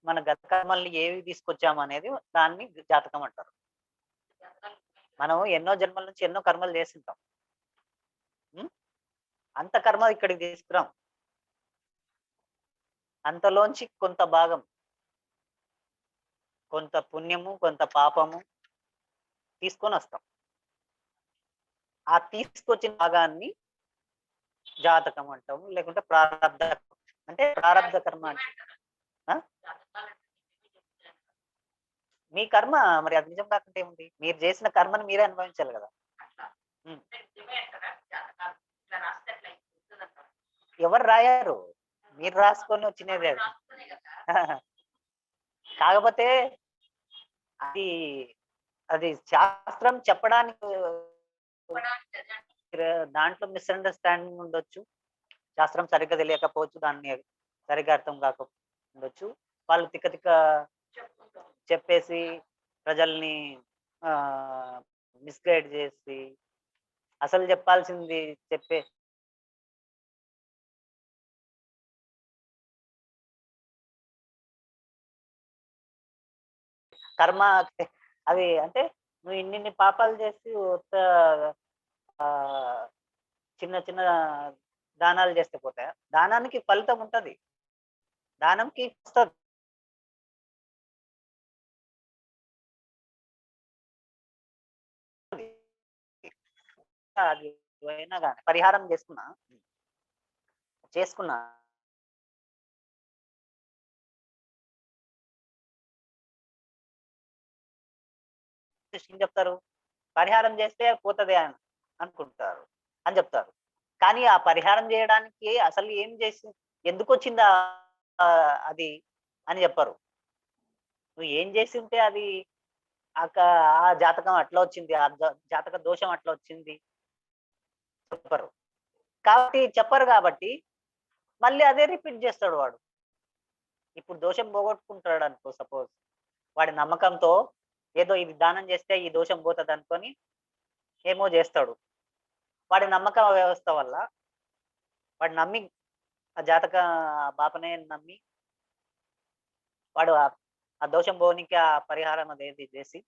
మన గత కర్మల్ని ఏవి తీసుకొచ్చాము అనేది దాన్ని జాతకం అంటారు. మనం ఎన్నో జన్మల నుంచి ఎన్నో కర్మలు చేసింటాం. అంత కర్మ ఇక్కడికి తీసుకురాం. అంతలోంచి కొంత భాగం, కొంత పుణ్యము, కొంత పాపము తీసుకొని వస్తాం. ఆ తీసుకొచ్చిన భాగాన్ని జాతకం అంటాము, లేకుంటే ప్రారబ్ధ, అంటే ప్రారబ్ధ కర్మ అంటే మీ కర్మ మరి అది నిజం కాకుంటే ఏముంది? మీరు చేసిన కర్మని మీరే అనుభవించాలి కదా. ఎవరు రాయారు, మీరు రాసుకొని వచ్చినది అది. కాకపోతే అది అది శాస్త్రం చెప్పడానికి దాంట్లో మిస్అండర్స్టాండింగ్ ఉండొచ్చు, శాస్త్రం సరిగ్గా తెలియకపోవచ్చు, దాన్ని సరిగ్గా అర్థం కాకపోవచ్చు. వాళ్ళు తిక్క తిక్క చెప్పేసి ప్రజల్ని మిస్గైడ్ చేసి అసలు చెప్పాల్సింది చెప్పే కర్మ. అది అంటే నువ్వు ఇన్నిన్ని పాపాలు చేసి చిన్న చిన్న దానాలు చేస్తే పోతాయా? దానానికి ఫలితం ఉంటది, దానంకి వస్తుంది. అది అయినా కానీ పరిహారం చేసుకున్నా ఏం చెప్తారు? పరిహారం చేస్తే పోతుంది అని అనుకుంటారు అని చెప్తారు. కానీ ఆ పరిహారం చేయడానికి అసలు ఏం చేసి ఎందుకు వచ్చిందా అది అని చెప్పరు. నువ్వు ఏం చేసి ఉంటే అది ఆ జాతకం అట్లా వచ్చింది, ఆ జాతక దోషం అట్లా వచ్చింది చెప్పరు. చెప్పరు కాబట్టి మళ్ళీ అదే రిపీట్ చేస్తాడు వాడు. ఇప్పుడు దోషం పోగొట్టుకుంటాడు అనుకో, సపోజ్ వాడి నమ్మకంతో ఏదో ఇది దానం చేస్తే ఈ దోషం పోతుంది అనుకొని ఏమో చేస్తాడు. వాడి నమ్మక వ్యవస్థ వల్ల వాడు నమ్మి ఆ జాతక బాపనే నమ్మి వాడు ఆ దోషం పోనీకి ఆ పరిహారం అదేది చేసి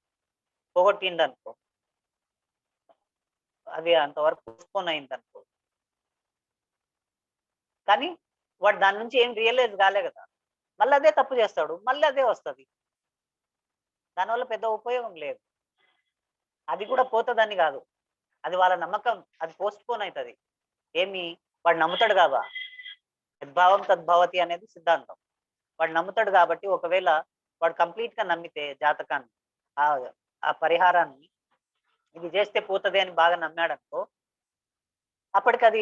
పోగొట్టిండు అనుకో, అది అంతవరకు పోస్ట్పోన్ అయింది అనుకో. కానీ వాడు దాని నుంచి ఏం రియలైజ్ కాలే కదా, మళ్ళీ అదే తప్పు చేస్తాడు, మళ్ళీ అదే వస్తుంది. దానివల్ల పెద్ద ఉపయోగం లేదు. అది కూడా పోతుందని కాదు, అది వాళ్ళ నమ్మకం, అది పోస్ట్పోన్ అవుతుంది. ఏమి వాడు నమ్ముతాడు కాబా, యద్భావం తద్భవతి అనేది సిద్ధాంతం. వాడు నమ్ముతాడు కాబట్టి ఒకవేళ వాడు కంప్లీట్ గా నమ్మితే జాతకాన్ని, ఆ పరిహారాన్ని ఇది చేస్తే పోతుంది అని బాగా నమ్మాడు అనుకో, అప్పటికి అది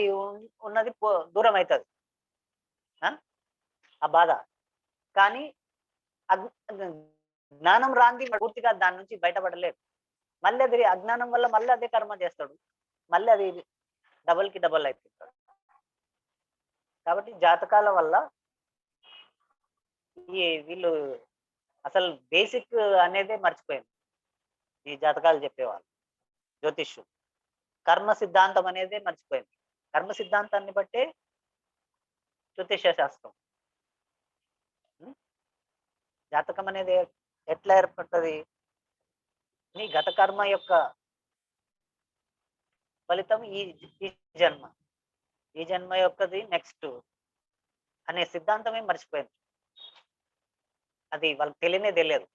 ఉన్నది దూరం అవుతుంది ఆ బాధ. కానీ జ్ఞానం రాంది పూర్తిగా దాని నుంచి బయటపడలేదు. మళ్ళీ అది అజ్ఞానం వల్ల మళ్ళీ అదే కర్మ చేస్తాడు, మళ్ళీ అది డబల్ కి డబల్ అయిపోతాడు. కాబట్టి జాతకాల వల్ల వీళ్ళు అసలు బేసిక్ అనేదే మర్చిపోయింది ఈ జాతకాలు చెప్పేవాళ్ళు. జ్యోతిష్యం కర్మ సిద్ధాంతం అనేదే మర్చిపోయింది. కర్మ సిద్ధాంతాన్ని బట్టే జ్యోతిష శాస్త్రం. జాతకం అనేది ఎట్లా ఏర్పడుతుంది? నీ గత కర్మ యొక్క ఫలితం ఈ జన్మ, ఈ జన్మ యొక్కది నెక్స్ట్ అనే సిద్ధాంతమే మర్చిపోయింది. అది వాళ్ళకి తెలియదు.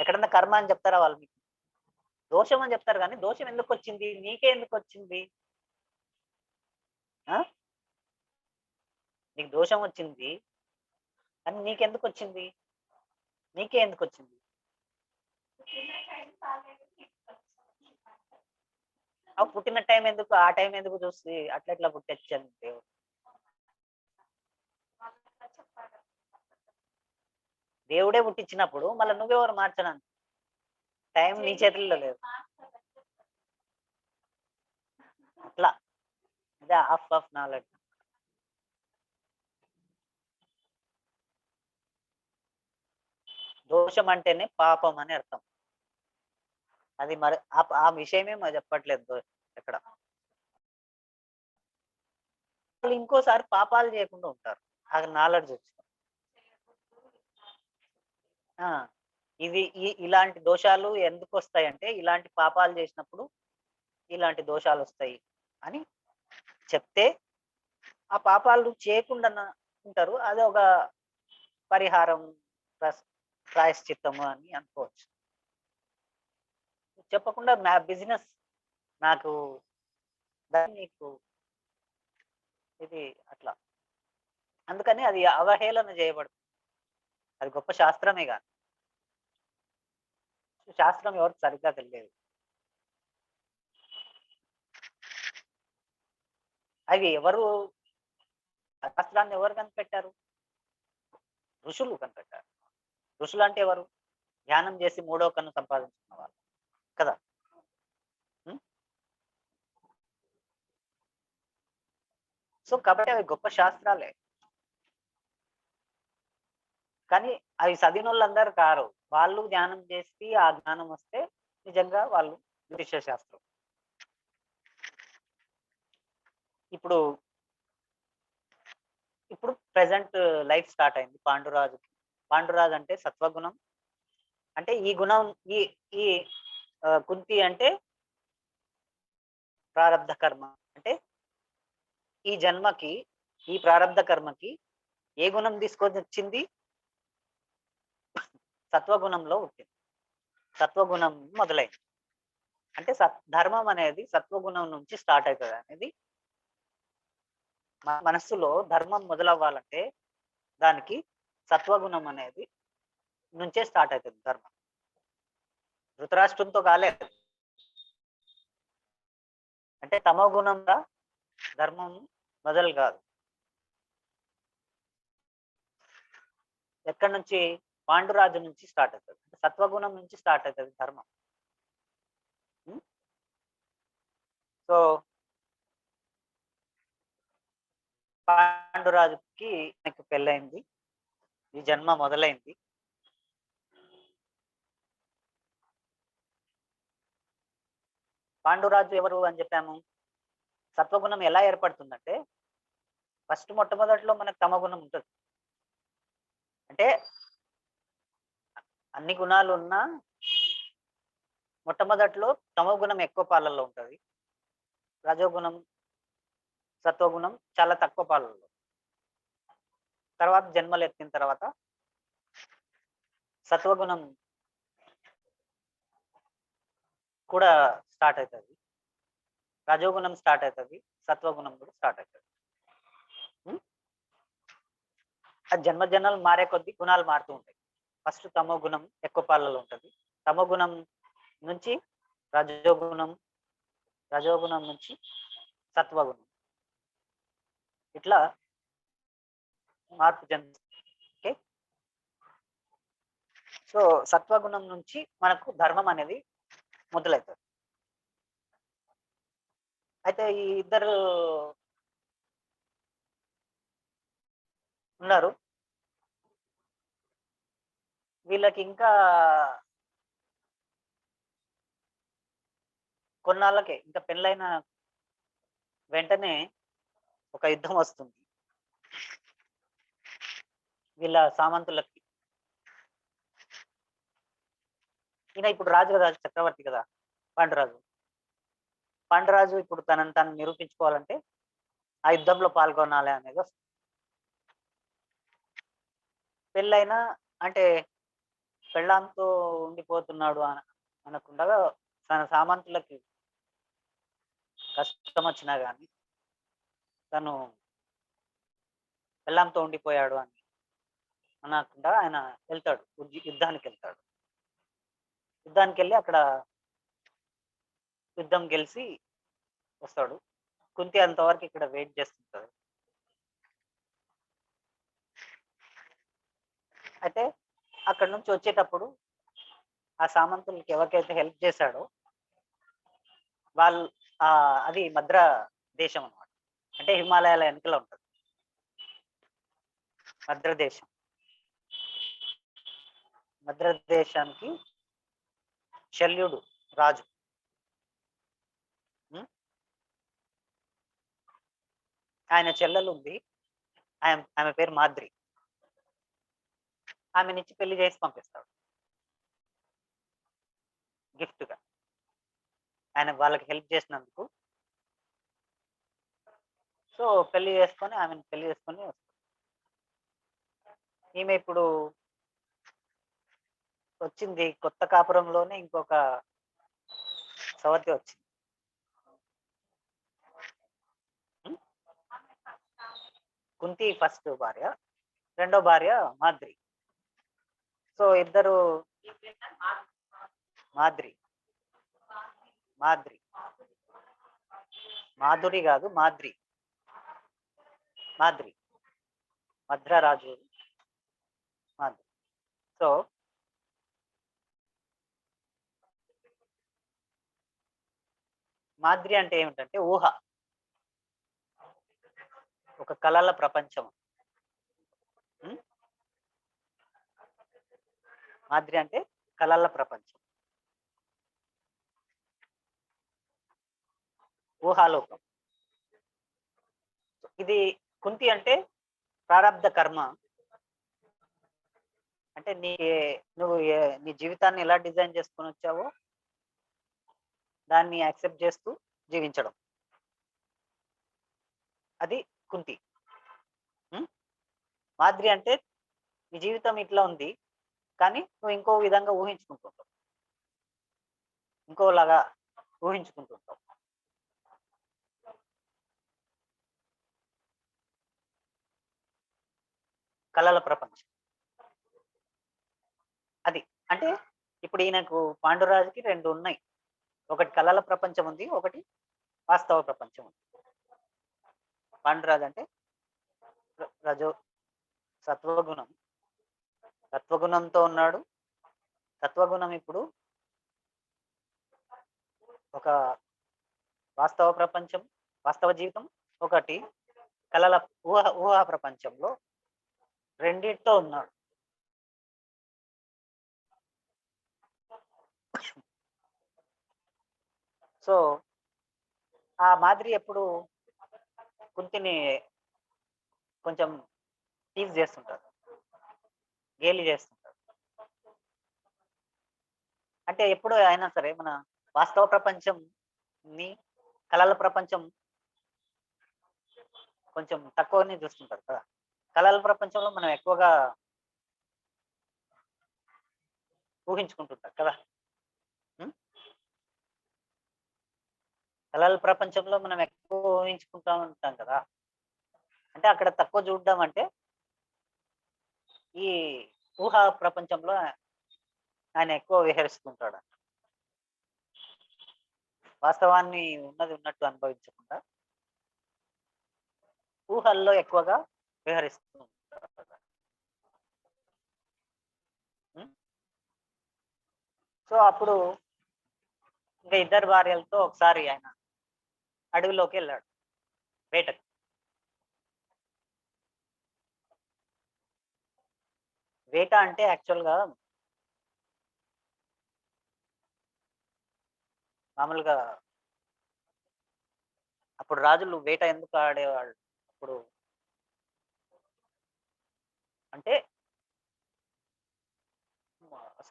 ఎక్కడన్నా కర్మ అని చెప్తారా వాళ్ళు? మీకు దోషం అని చెప్తారు, కానీ దోషం ఎందుకు వచ్చింది, నీకే ఎందుకు వచ్చింది? నీకు దోషం వచ్చింది అని నీకెందుకు వచ్చింది, నీకే ఎందుకు వచ్చింది? పుట్టిన టైం ఎందుకు, ఆ టైం ఎందుకు చూసి అట్లా ఎట్లా పుట్టొచ్చాను దేవుడు? దేవుడే పుట్టించినప్పుడు మళ్ళీ నువ్వెవరు మార్చడానికి? టైం నీ చేతుల్లో లేదు. అట్లా అదే ఆఫ్ నాలెడ్జ్. దోషం అంటేనే పాపం అని అర్థం. అది మరి ఆ విషయమే మరి చెప్పట్లేదు ఎక్కడ. ఇంకోసారి పాపాలు చేయకుండా ఉంటారు, ఆ నాలెడ్జ్ వచ్చిన. ఆ! ఇవి ఇలాంటి దోషాలు ఎందుకొస్తాయంటే, ఇలాంటి పాపాలు చేసినప్పుడు ఇలాంటి దోషాలొస్తాయి అని చెప్తే, ఆ పాపాలు చేయకుండాన ఉంటారు. అదొక పరిహారం, ప్రస్ ప్రాయశ్చిత్తము అని అనుకోవచ్చు. చెప్పకుండా బిజినెస్ నాకు నీకు ఇది అట్లా. అందుకని అది అవహేళన చేయబడుతుంది. అది గొప్ప శాస్త్రమే గాని. శాస్త్రం ఎవరికి సరిగ్గా తెలియదు. అవి ఎవరు శాస్త్రాన్ని ఎవరు కనిపెట్టారు? ఋషులు కనిపెట్టారు. ఋషులంటే ఎవరు? ధ్యానం చేసి మూడో కన్ను సంపాదించుకున్న వాళ్ళు కదా! హ్మ్. సో, కాబట్టి అవి గొప్ప శాస్త్రాలే. కానీ అవి చదివినోళ్ళందరూ కారు. వాళ్ళు ధ్యానం చేసి ఆ జ్ఞానం వస్తే నిజంగా వాళ్ళు జ్యోతిష శాస్త్రం. ఇప్పుడు, ఇప్పుడు ప్రెజెంట్ లైఫ్ స్టార్ట్ అయింది పాండురాజుకి. పాండురాజు అంటే సత్వగుణం. అంటే ఈ గుణం ఈ ఈ కుంతి అంటే ప్రారబ్ధ కర్మ. అంటే ఈ జన్మకి, ఈ ప్రారబ్ధ కర్మకి ఏ గుణం తీసుకొనొచ్చింది? సత్వగుణంలో పుట్టింది. సత్వగుణం మొదలైంది. అంటే ధర్మం అనేది సత్వగుణం నుంచి స్టార్ట్ అయితదనేది మన మనస్సులో ధర్మం మొదలవ్వాలంటే దానికి సత్వగుణం అనేది నుంచే స్టార్ట్ అయితది ధర్మం. ధృతరాష్ట్రునితో కాలేదు. అంటే తమో గుణంగా ధర్మం మొదలు కాదు. ఎక్కడి నుంచి? పాండురాజు నుంచి స్టార్ట్ అవుతది. సత్వగుణం నుంచి స్టార్ట్ అవుతది ధర్మం. హ్మ్. సో, పాండురాజుకి ఆయనకి పెళ్ళయింది. ఈ జన్మ మొదలైంది. పాండురాజు ఎవరు అని చెప్పాము? సత్వగుణం ఎలా ఏర్పడుతుందంటే, ఫస్ట్ మొట్టమొదట్లో మనకు తమోగుణం ఉంటది. అంటే అన్ని గుణాలున్నా మొట్టమొదట్లో తమోగుణం ఎక్కువ పాలల్లో ఉంటది. రజోగుణం, సత్వగుణం చాలా తక్కువ పాలల్లో. తర్వాత జన్మలెత్తిన తర్వాత సత్వగుణం కూడా స్టార్ట్ అయితది. రజోగుణం స్టార్ట్ అయితది. సత్వగుణం కూడా స్టార్ట్ అయితది. హ్మ్. ఆ జన్మ జన్మలు మారే కొద్దీ గుణాలు మారుతూ ఉంటాయి. ఫస్ట్ తమో గుణం ఎక్కువ పాలలో ఉంటది. తమో గుణం నుంచి రజోగుణం, రజోగుణం నుంచి సత్వగుణం. ఇట్లా మార్పు చెందుతుంది. ఓకే. సో, సత్వగుణం నుంచి మనకు ధర్మం అనేది మొదలైతది. అయితే ఈ ఇద్దరు ఉన్నారు. వీళ్ళకి ఇంకా కొన్నాళ్ళకే ఇంకా పెళ్ళైన వెంటనే ఒక యుద్ధం వస్తుంది. వీళ్ళ సామంతులకి. ఈయన ఇప్పుడు రాజు కదా! చక్రవర్తి కదా! పాండురాజు. పాండురాజు ఇప్పుడు తనని తాను నిరూపించుకోవాలంటే ఆ యుద్ధంలో పాల్గొనాలి అనేది వస్తుంది. పెళ్ళైనా అంటే పెళ్ళాంతో ఉండిపోతున్నాడు అనకుండా తన సామంతులకి కష్టం వచ్చినా గాని తను పెళ్ళాంతో ఉండిపోయాడు అని అనకుండా ఆయన వెళ్తాడు. యుద్ధానికెళ్తాడు. యుద్ధానికెళ్ళి అక్కడ యుద్ధం గెలిసి వస్తాడు. కుంతి అంతవరకు ఇక్కడ వెయిట్ చేస్తుంటది. అయితే అక్కడి నుంచి వచ్చేటప్పుడు ఆ సామంతులకి ఎవరికైతే హెల్ప్ చేశాడో వాళ్ళు అది మద్ర దేశం అన్నమాట. అంటే హిమాలయాల వెనకల ఉంటది. మద్ర దేశం. మద్ర దేశానికి శల్యుడు రాజు. హ్మ్. ఆయన చెల్లెలుంది. ఆమె పేరు మాద్రి. ఆమెనిచ్చి పెళ్లి చేసి పంపిస్తాడు గిఫ్ట్‌గా. ఆయన వాళ్ళకి హెల్ప్ చేసినందుకు. సో, ఆమెను పెళ్లి చేసుకొని వస్తాడు. ఈమె ఇప్పుడు వచ్చింది కొత్త కాపురంలోనే ఇంకొక సవతి వచ్చింది. హ్మ్. కుంతి ఫస్ట్ భార్య. రెండో భార్య మాద్రి. సో, ఇద్దరు మాద్రి. మాద్రి. మాధురి గాదు మాద్రి. మాద్రి. మధ్రరాజు మాద్రి. సో, మాద్రి అంటే ఏమిటంటే ఊహ. ఒక కలల ప్రపంచం. హ్మ్. మాద్రి అంటే కలల ప్రపంచం. ఊహాలోకం. ఇది కుంతి అంటే ప్రారబ్ధ కర్మ. అంటే నువ్వు నీ జీవితాన్ని ఎలా డిజైన్ చేసుకొనొచ్చావో దాన్ని యాక్సెప్ట్ చేస్తూ జీవించడం. అది కుంతి. హ్మ్. మాద్రి అంటే నీ జీవితం ఇట్లా ఉంది. కానీ నువ్వు ఇంకో విధంగా ఊహించుకుంటుంటావు. ఇంకోలాగా ఊహించుకుంటుంటావు. కలల ప్రపంచం. అది. అంటే ఇప్పుడు ఈయనకు పాండురాజుకి 2 ఉన్నాయి. ఒకటి కలల ప్రపంచం ఉంది. ఒకటి వాస్తవ ప్రపంచం ఉంది. పాండురాజు అంటే రజో సత్వగుణం. సత్వగుణంతో ఉన్నాడు. సత్వగుణం ఇప్పుడు ఒక వాస్తవ ప్రపంచం, వాస్తవ జీవితం. ఒకటి కలల ఊహా ప్రపంచంలో రెండిటితో ఉన్నాడు. సో, ఆ మాదిరి ఎప్పుడు కుంతిని కొంచెం టీజ్ చేస్తుంటాడు. గేలి చేస్తుంటాడు. అంటే ఎప్పుడు అయినా సరే మన వాస్తవ ప్రపంచంని, కలల ప్రపంచం కొంచెం తక్కువనే చూస్తుంటారు కదా! కలల ప్రపంచంలో మనం ఎక్కువగా ఊహించుకుంటుంటాం కదా! హ్మ్. కలల ప్రపంచంలో మనం ఎక్కువ ఊహించుకుంటా ఉంటాం కదా! అంటే అక్కడ తక్కువ చూడడం అంటే ఈ ఊహా ప్రపంచంలో ఆయన ఎక్కువ విహరిస్తుంటాడు. వాస్తవాన్ని ఉన్నది ఉన్నట్టు అనుభవించకుండా ఊహల్లో ఎక్కువగా విహరిస్తూ ఉంటాడు. హ్మ్. సో, అప్పుడు ఇంకా ఇద్దరు భార్యలతో ఒకసారి ఆయన అడవిలోకెళ్ళాడు వేటకి. వేట అంటే యాక్చువల్‌గా మామూలుగా అప్పుడు రాజులు వేట ఎందుకు ఆడేవాళ్ళు? అప్పుడు అంటే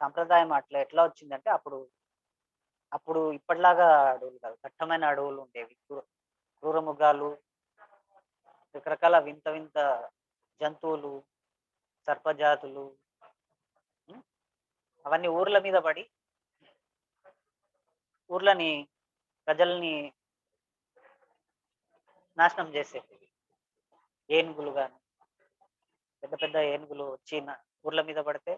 సంప్రదాయం అట్లా ఎట్లా వచ్చిందంటే అప్పుడు ఇప్పటిలాగా అడవులు కాదు. దట్టమైన అడవులు ఉండేవి. క్రూర మృగాలు, రకరకాల వింత వింత జంతువులు, సర్పజాతులు. హ్మ్. అవన్నీ ఊర్ల మీద పడి ఊర్లని ప్రజల్ని నాశనం చేసేవి. ఏనుగులు గాని, పెద్ద పెద్ద ఏనుగులు వచ్చి ఊర్ల మీద పడితే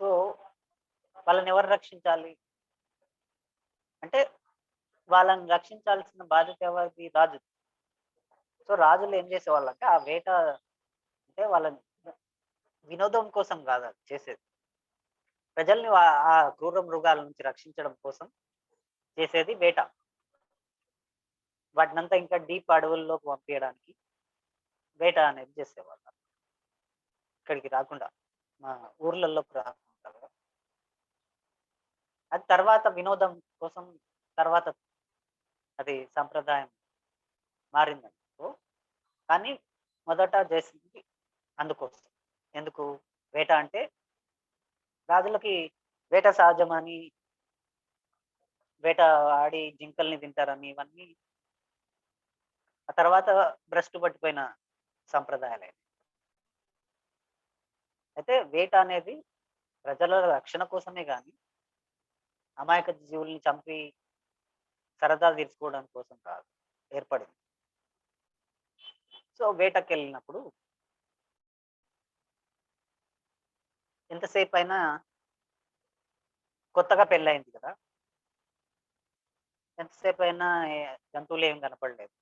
సో, వాళ్ళని ఎవరు రక్షించాలి? అంటే వాళ్ళని రక్షించాల్సిన బాధ్యత ఎవరిది? రాజుది. సో, రాజులు ఏం చేసేవాళ్ళంటే ఆ వేట అంటే వాళ్ళని వినోదం కోసం కాదు అది చేసేది. ప్రజల్ని ఆ క్రూర మృగాల నుంచి రక్షించడం కోసం చేసేది వేట. వాటినంతా ఇంకా డీప్ అడవుల్లోకి పంపియడానికి వేట అనేది చేసేవాళ్ళు. ఇక్కడికి రాకుండా మా ఊర్లలోకి రాకుండా. అది తర్వాత వినోదం కోసం తర్వాత అది సంప్రదాయం మారిందనుకో. కానీ మొదట చేసింది అందుకోసం. ఎందుకు? వేట అంటే రాజులకి వేట సహజమని, వేట ఆడి జింకల్ని తింటారని ఇవన్నీ ఆ తర్వాత భ్రష్టు పట్టిపోయిన సంప్రదాయాలే. అయితే వేట అనేది ప్రజల రక్షణ కోసమే గాని, అమాయక జీవుల్ని చంపి సరదా తీర్చుకోవడం కోసం కాదు ఏర్పడింది. సో, వేటకెళ్ళినప్పుడు ఎంతసేపయినా కొత్తగా పెళ్లయింది కదా! ఎంతసేపయినా జంతువులేమి కనపడలేదు.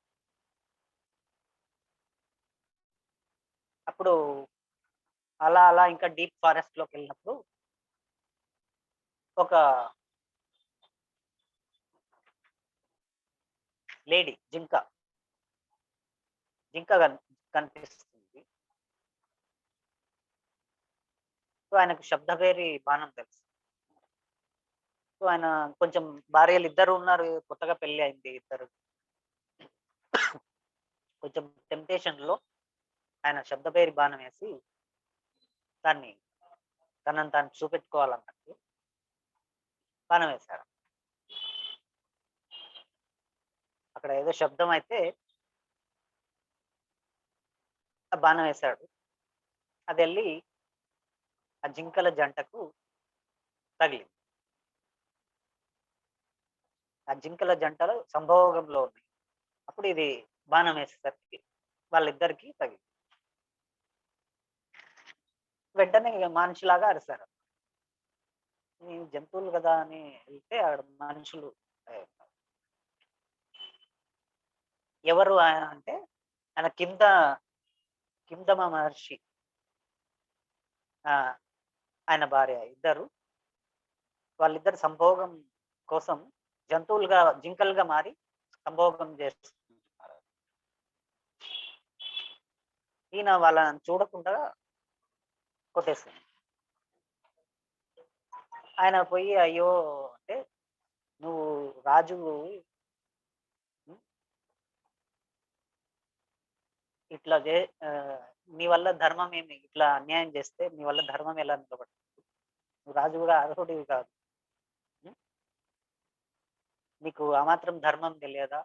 అప్పుడు అలా అలా ఇంకా డీప్ ఫారెస్ట్‌లోకెళ్ళినప్పుడు ఒక లేడీ జింక, జింక కనిపిస్తుంది. సో, ఆయనకు శబ్దభేరి బాణం తెలుసు. సో, ఆయన కొంచెం భార్యలిద్దరు ఉన్నారు. కొత్తగా పెళ్లి అయింది ఇద్దరు. కొంచెం టెంప్టేషన్‌లో ఆయన శబ్దభేరి బాణమేసి దాన్ని తనని తాను చూపెట్టుకోవాలన్నట్టు బాణమేశారు. అక్కడ ఏదో శబ్దం అయితే ఆ బాణం వేశాడు. అదెళ్ళి ఆ జింకల జంటకు తగిలింది. ఆ జింకల జంటలు సంభోగంలో ఉన్నాయి. అప్పుడు ఇది బాణం వేసేసరికి వాళ్ళిద్దరికీ తగిలింది. వెంటనే ఇగ మనిషిలాగా అరిసారు. ఈ జంతువులు గదా అని ఎళ్తే ఆడ మనుషులు ఆహ్, ఎవరు ఆయన అంటే ఆయన కిందమ మహర్షి ఆ! ఆయన భార్య ఇద్దరు. వాళ్ళిద్దరు సంభోగం కోసం జంతువులుగా జింకలుగా మారి సంభోగం చేసుకుంటున్నారు. ఈయన వాళ్ళని చూడకుండా కొట్టేసింది. ఆయన పోయి అయ్యో! అంటే "నువ్వు రాజువు హ్మ్. ఇట్లా ఆహ్, నీ వల్ల ధర్మం ఏమి ఇట్లా అన్యాయం చేస్తే నీ వల్ల ధర్మం ఎలా నిలబడుతుంది? నువ్వు రాజువుగా అర్హుడివి కాదు. హ్మ్. నీకు ఆ మాత్రం ధర్మం తెలియదా?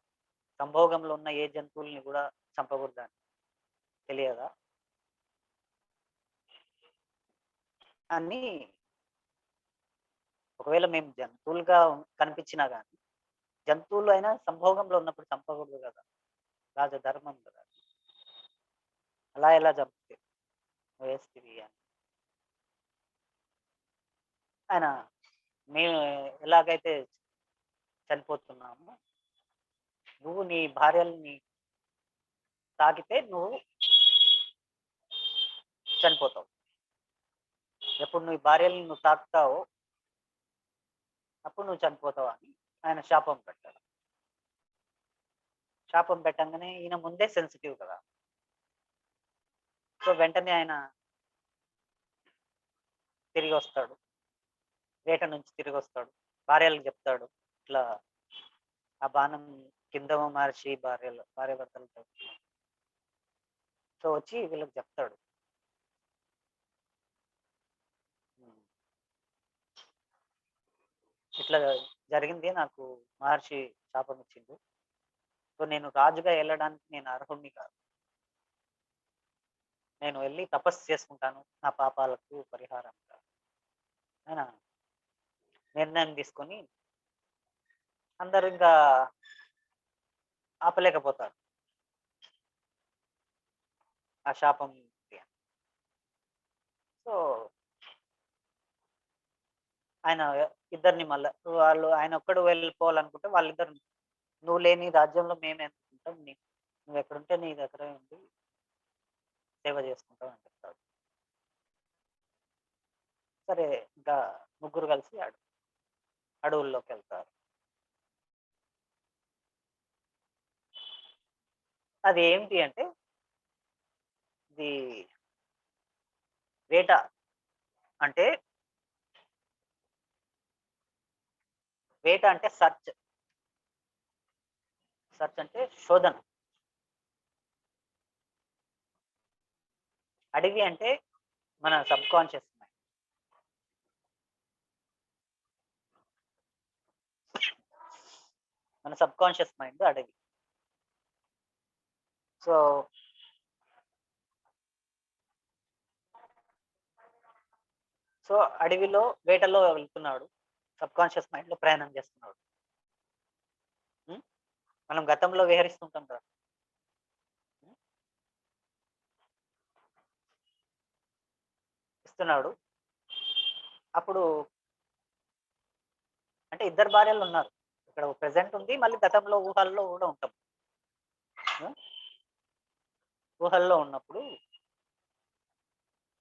సంభోగంలో ఉన్న ఏ జంతువుల్ని కూడా చంపకూడదని తెలియదా?" అని ఒకవేళ మేము జంతువులుగా కనిపించినా గాని, జంతువులు అయినా సంభోగంలో ఉన్నప్పుడు చంపకూడదు గదా! రాజధర్మం గదా! అలా ఎలా చంపుతివి వేస్తివి అని. ఆయన మేము ఎలాగైతే చనిపోతున్నామో, నువ్వు నీ భార్యలని తాకితే నువ్వు చనిపోతావు. ఎప్పుడు నీ భార్యలని నువ్వు తాకుతావో, అప్పుడు నువ్వు చనిపోతావు అని ఆయన శాపం పెట్టాడు. శాపం పెట్టంగానే ఈయన ముందే సెన్సిటివ్ కదా! సో, వెంటనే ఆయన తిరిగొస్తాడు. వేట నుంచి తిరిగొస్తాడు. భార్యలకు చెప్తాడు. ఇట్లా ఆ బాణం కిందమ మహర్షి భార్యాభర్తలు తగులుకున్నాయి. సో, వచ్చి వీళ్ళకి చెప్తాడు. హ్మ్. ఇట్లా జరిగింది నాకు మహర్షి శాపం ఇచ్చిండు. సో, నేను రాజుగా ఎళ్ళడానికి నేను అర్హుడిని కాదు. నేను వెళ్లి తపస్సు చేసుకుంటాను. నా పాపాలకు పరిహారంగా. ఆయన నిర్ణయం తీసుకొని అందరూ ఇంకా ఆపలేకపోతారు. ఆ శాపం సో, ఆయన ఇద్దరిని మళ్ళా ఆయన ఒక్కడు వెళ్ళిపోవాలనుకుంటే వాళ్ళిద్దరు "నువ్వు లేని రాజ్యంలో మేమెందుకుంటాం. నువ్వెక్కడుంటే నీ దగ్గరే ఉండి సేవ చేసుకుంటాం" అని చెప్తాడు. సరే ఇంకా ముగ్గురు కలిసి అడవుల్లోకెళ్తారు. అది ఏంటి అంటే ఇది వేట అంటే వేట అంటే సెర్చ్. సెర్చ్ అంటే శోధన. అడవి అంటే మన సబ్ కాన్షియస్ మైండ్. మన సబ్ కాన్షియస్ మైండ్ అడవి. సో సో అడవిలో వేటలో వెళ్తున్నాడు, సబ్ కాన్షియస్ మైండ్ లో ప్రయాణం చేస్తున్నాడు. ఉం? మనం గతంలో విహరిస్తుంటాం కదా. ఉం? ఇస్తున్నాడు. అప్పుడు అంటే ఇద్దరు భార్యలు ఉన్నారు. ఇక్కడ ప్రెసెంట్ ఉంది, మళ్ళీ గతంలో ఊహల్లో కూడా ఉంటాం. ఉం? ఊహల్లో ఉన్నప్పుడు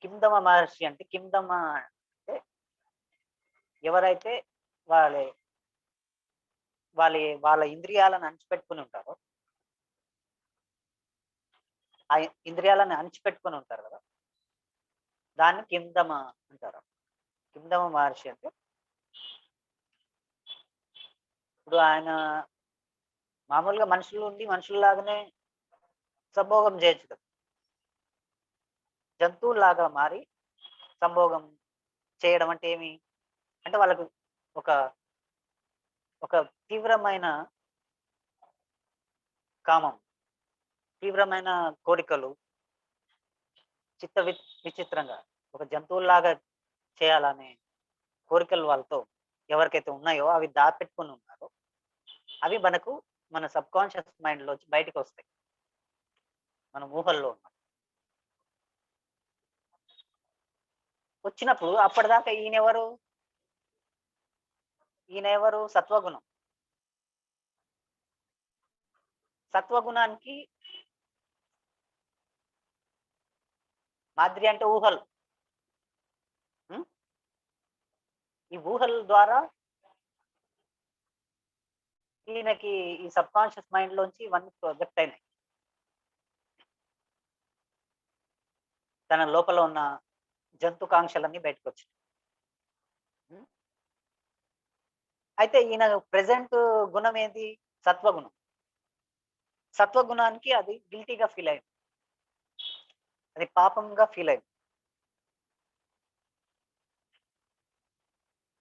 కిందమ మహర్షి అంటే కిందమ అంటే ఎవరైతే వాళ్ళ వాళ్ళ వాళ్ళ ఇంద్రియాలను అణిచిపెట్టుకుని ఉంటారో, ఆ ఇంద్రియాలను అణిచిపెట్టుకుని ఉంటారు కదా, దాన్ని కిందమ అంటారు. కిందమ మహర్షి అంటే ఇప్పుడు ఆయన మామూలుగా మనుషులు ఉండి మనుషుల్లాగానే సంభోగం చేయొచ్చు కదా, జంతువులాగా మారి సంభోగం చేయడం అంటే ఏమి అంటే వాళ్ళకు ఒక ఒక తీవ్రమైన కామం, తీవ్రమైన కోరికలు, విచిత్రంగా ఒక జంతువుల్లాగా చేయాలనే కోరికలు వాళ్ళతో ఎవరికైతే ఉన్నాయో అవి దాపెట్టుకుని ఉన్నారో అవి మనకు మన సబ్ కాన్షియస్ మైండ్ లోంచి బయటకు వస్తాయి. మన ఊహల్లో ఉన్నాం వచ్చినప్పుడు అప్పటిదాకా ఈయన ఎవరు సత్వగుణం. సత్వగుణానికి మాదిరి అంటే ఊహలు. ఉం? ఈ ఊహల ద్వారా ఈయనకి ఈ సబ్ కాన్షియస్ మైండ్ లోంచి ఇవన్నీ ప్రొజెక్ట్ అయినాయి. తన లోపల ఉన్న జంతుకాంక్షలన్నీ బయటకు వచ్చినాయి. ఉం? అయితే ఈయన ప్రెసెంట్ గుణం ఏది? సత్వగుణం. సత్వగుణానికి అది గిల్టీగా ఫీల్ అయింది, అది పాపంగా ఫీల్ అయింది,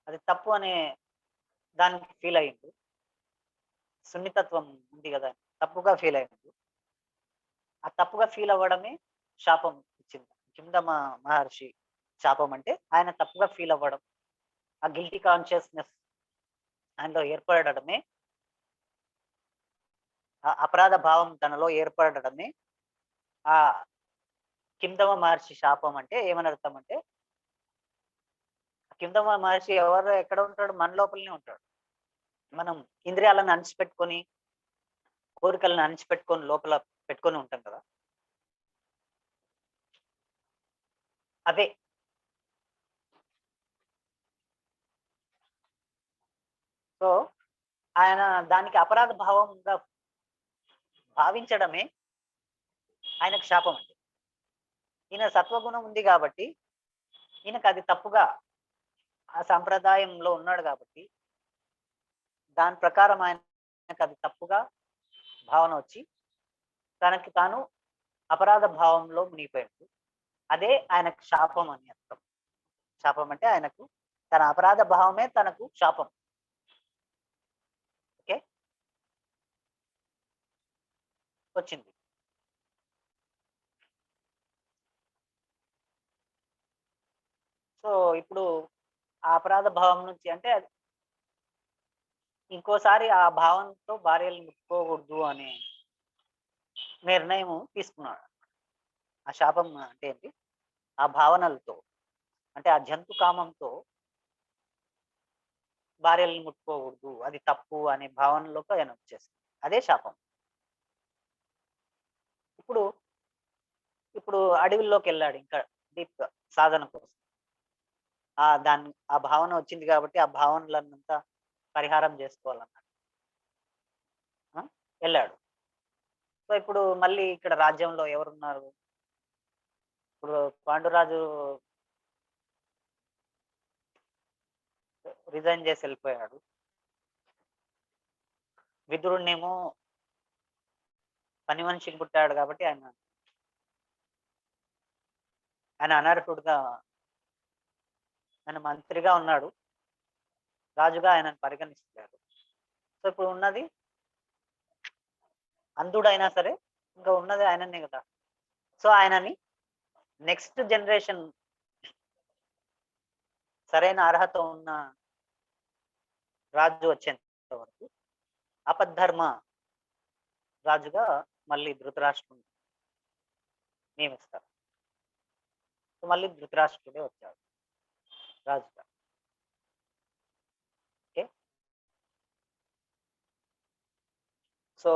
అది తప్పు అనే దానికి ఫీల్ అయ్యింది. సున్నితత్వం ఉంది కదా, తప్పుగా ఫీల్ అయ్యింది. ఆ తప్పుగా ఫీల్ అవ్వడమే శాపం ఇచ్చింది. కింద మహర్షి శాపం అంటే ఆయన తప్పుగా ఫీల్ అవ్వడం, ఆ గిల్టీ కాన్షియస్నెస్ ఆయనలో ఏర్పడడమే, ఆ అపరాధ భావం తనలో ఏర్పడడమే ఆ కిందమ మహర్షి శాపం. అంటే ఏమని అర్థం అంటే, కిందమ మహర్షి ఎక్కడ ఉంటాడు? మన లోపలనే ఉంటాడు. మనం ఇంద్రియాలను అణిచిపెట్టుకొని, కోరికలను అణిచిపెట్టుకొని లోపల పెట్టుకొని ఉంటాం కదా, అవే. సో ఆయన దానికి అపరాధ భావంగా భావించడమే ఆయనకు శాపం అండి. ఈయన సత్వగుణం ఉంది కాబట్టి ఈయనకు అది తప్పుగా, ఆ సంప్రదాయంలో ఉన్నాడు కాబట్టి దాని ప్రకారం ఆయనకు అది తప్పుగా భావన వచ్చి తనకి తాను అపరాధ భావంలో మునిగిపోయాడు. అదే ఆయనకు శాపం అని అర్థం. శాపం అంటే ఆయనకు తన అపరాధ భావమే తనకు శాపం. ఓకే, వచ్చింది. సో ఇప్పుడు ఆ అపరాధ భావం నుంచి అంటే ఇంకోసారి ఆ భావంతో భార్యలు ముట్టుకోకూడదు అనే నిర్ణయం తీసుకున్నాడు. ఆ శాపం అంటే ఏంటి? ఆ భావనలతో, అంటే ఆ జంతు కామంతో భార్యలను ముట్టుకోకూడదు, అది తప్పు అనే భావనలోకి ఆయన వచ్చేసింది. అదే శాపం. ఇప్పుడు ఇప్పుడు అడవిలోకి వెళ్ళాడు ఇంకా డీప్ సాధన కోసం. ఆ భావన వచ్చింది కాబట్టి ఆ భావనలన్నంతా పరిహారం చేసుకోవాలన్నాడు. ఆ, వెళ్ళాడు. సో ఇప్పుడు మళ్ళీ ఇక్కడ రాజ్యంలో ఎవరున్నారు? ఇప్పుడు పాండురాజు రిజైన్ చేసి వెళ్ళిపోయాడు. విదురుణ్ణేమో పని మనిషికి పుట్టాడు కాబట్టి ఆయన ఆయన అనర్హుడుగా, ఆయన మంత్రిగా ఉన్నాడు. రాజుగా ఆయనను పరిగణిస్తలేరు. సో ఇప్పుడు ఉన్నది అంధుడైనా సరే ఇంకా ఉన్నది ఆయననే కదా! సో ఆయనని నెక్స్ట్ జనరేషన్ సరైన అర్హత ఉన్న రాజు వచ్చేంత వరకు అపద్ధర్మ రాజుగా మళ్ళీ ధృతరాష్ట్రుడిని నియమిస్తారు. సో మళ్ళీ ధృతరాష్ట్రుడే వచ్చాడు రాజుగా. ఓకే. సో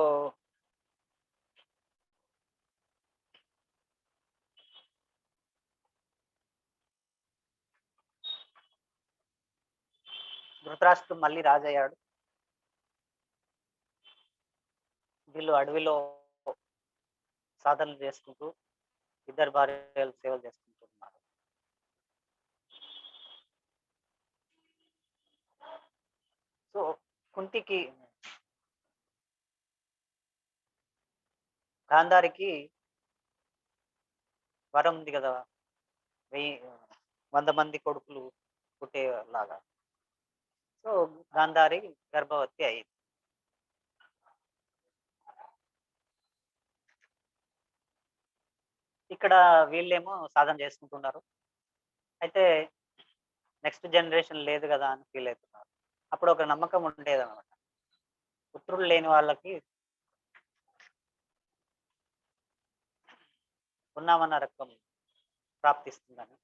ధృతరాష్ట్రుడు మళ్ళీ రాజయ్యాడు. వీళ్ళు అడవిలో సాధనలు చేసుకుంటూ ఇద్దరు భార్యలు సేవలు చేసుకుంటున్నారు. సో కుంతికి గాంధారికి వరం ఉంది కదా, 100 మంది కొడుకులు పుట్టేలాగా. సో గాంధారి గర్భవతి అయింది. ఇక్కడ వీళ్ళేమో సాధన చేసుకుంటున్నారు. అయితే నెక్స్ట్ జనరేషన్ లేదు కదా అని ఫీల్ అవుతున్నారు. అప్పుడు ఒక నమ్మకం ఉండేదన్నమాట. పుత్రులు లేని వాళ్ళకి ఉన్నామన్న రకం ప్రాప్తిస్తుందని,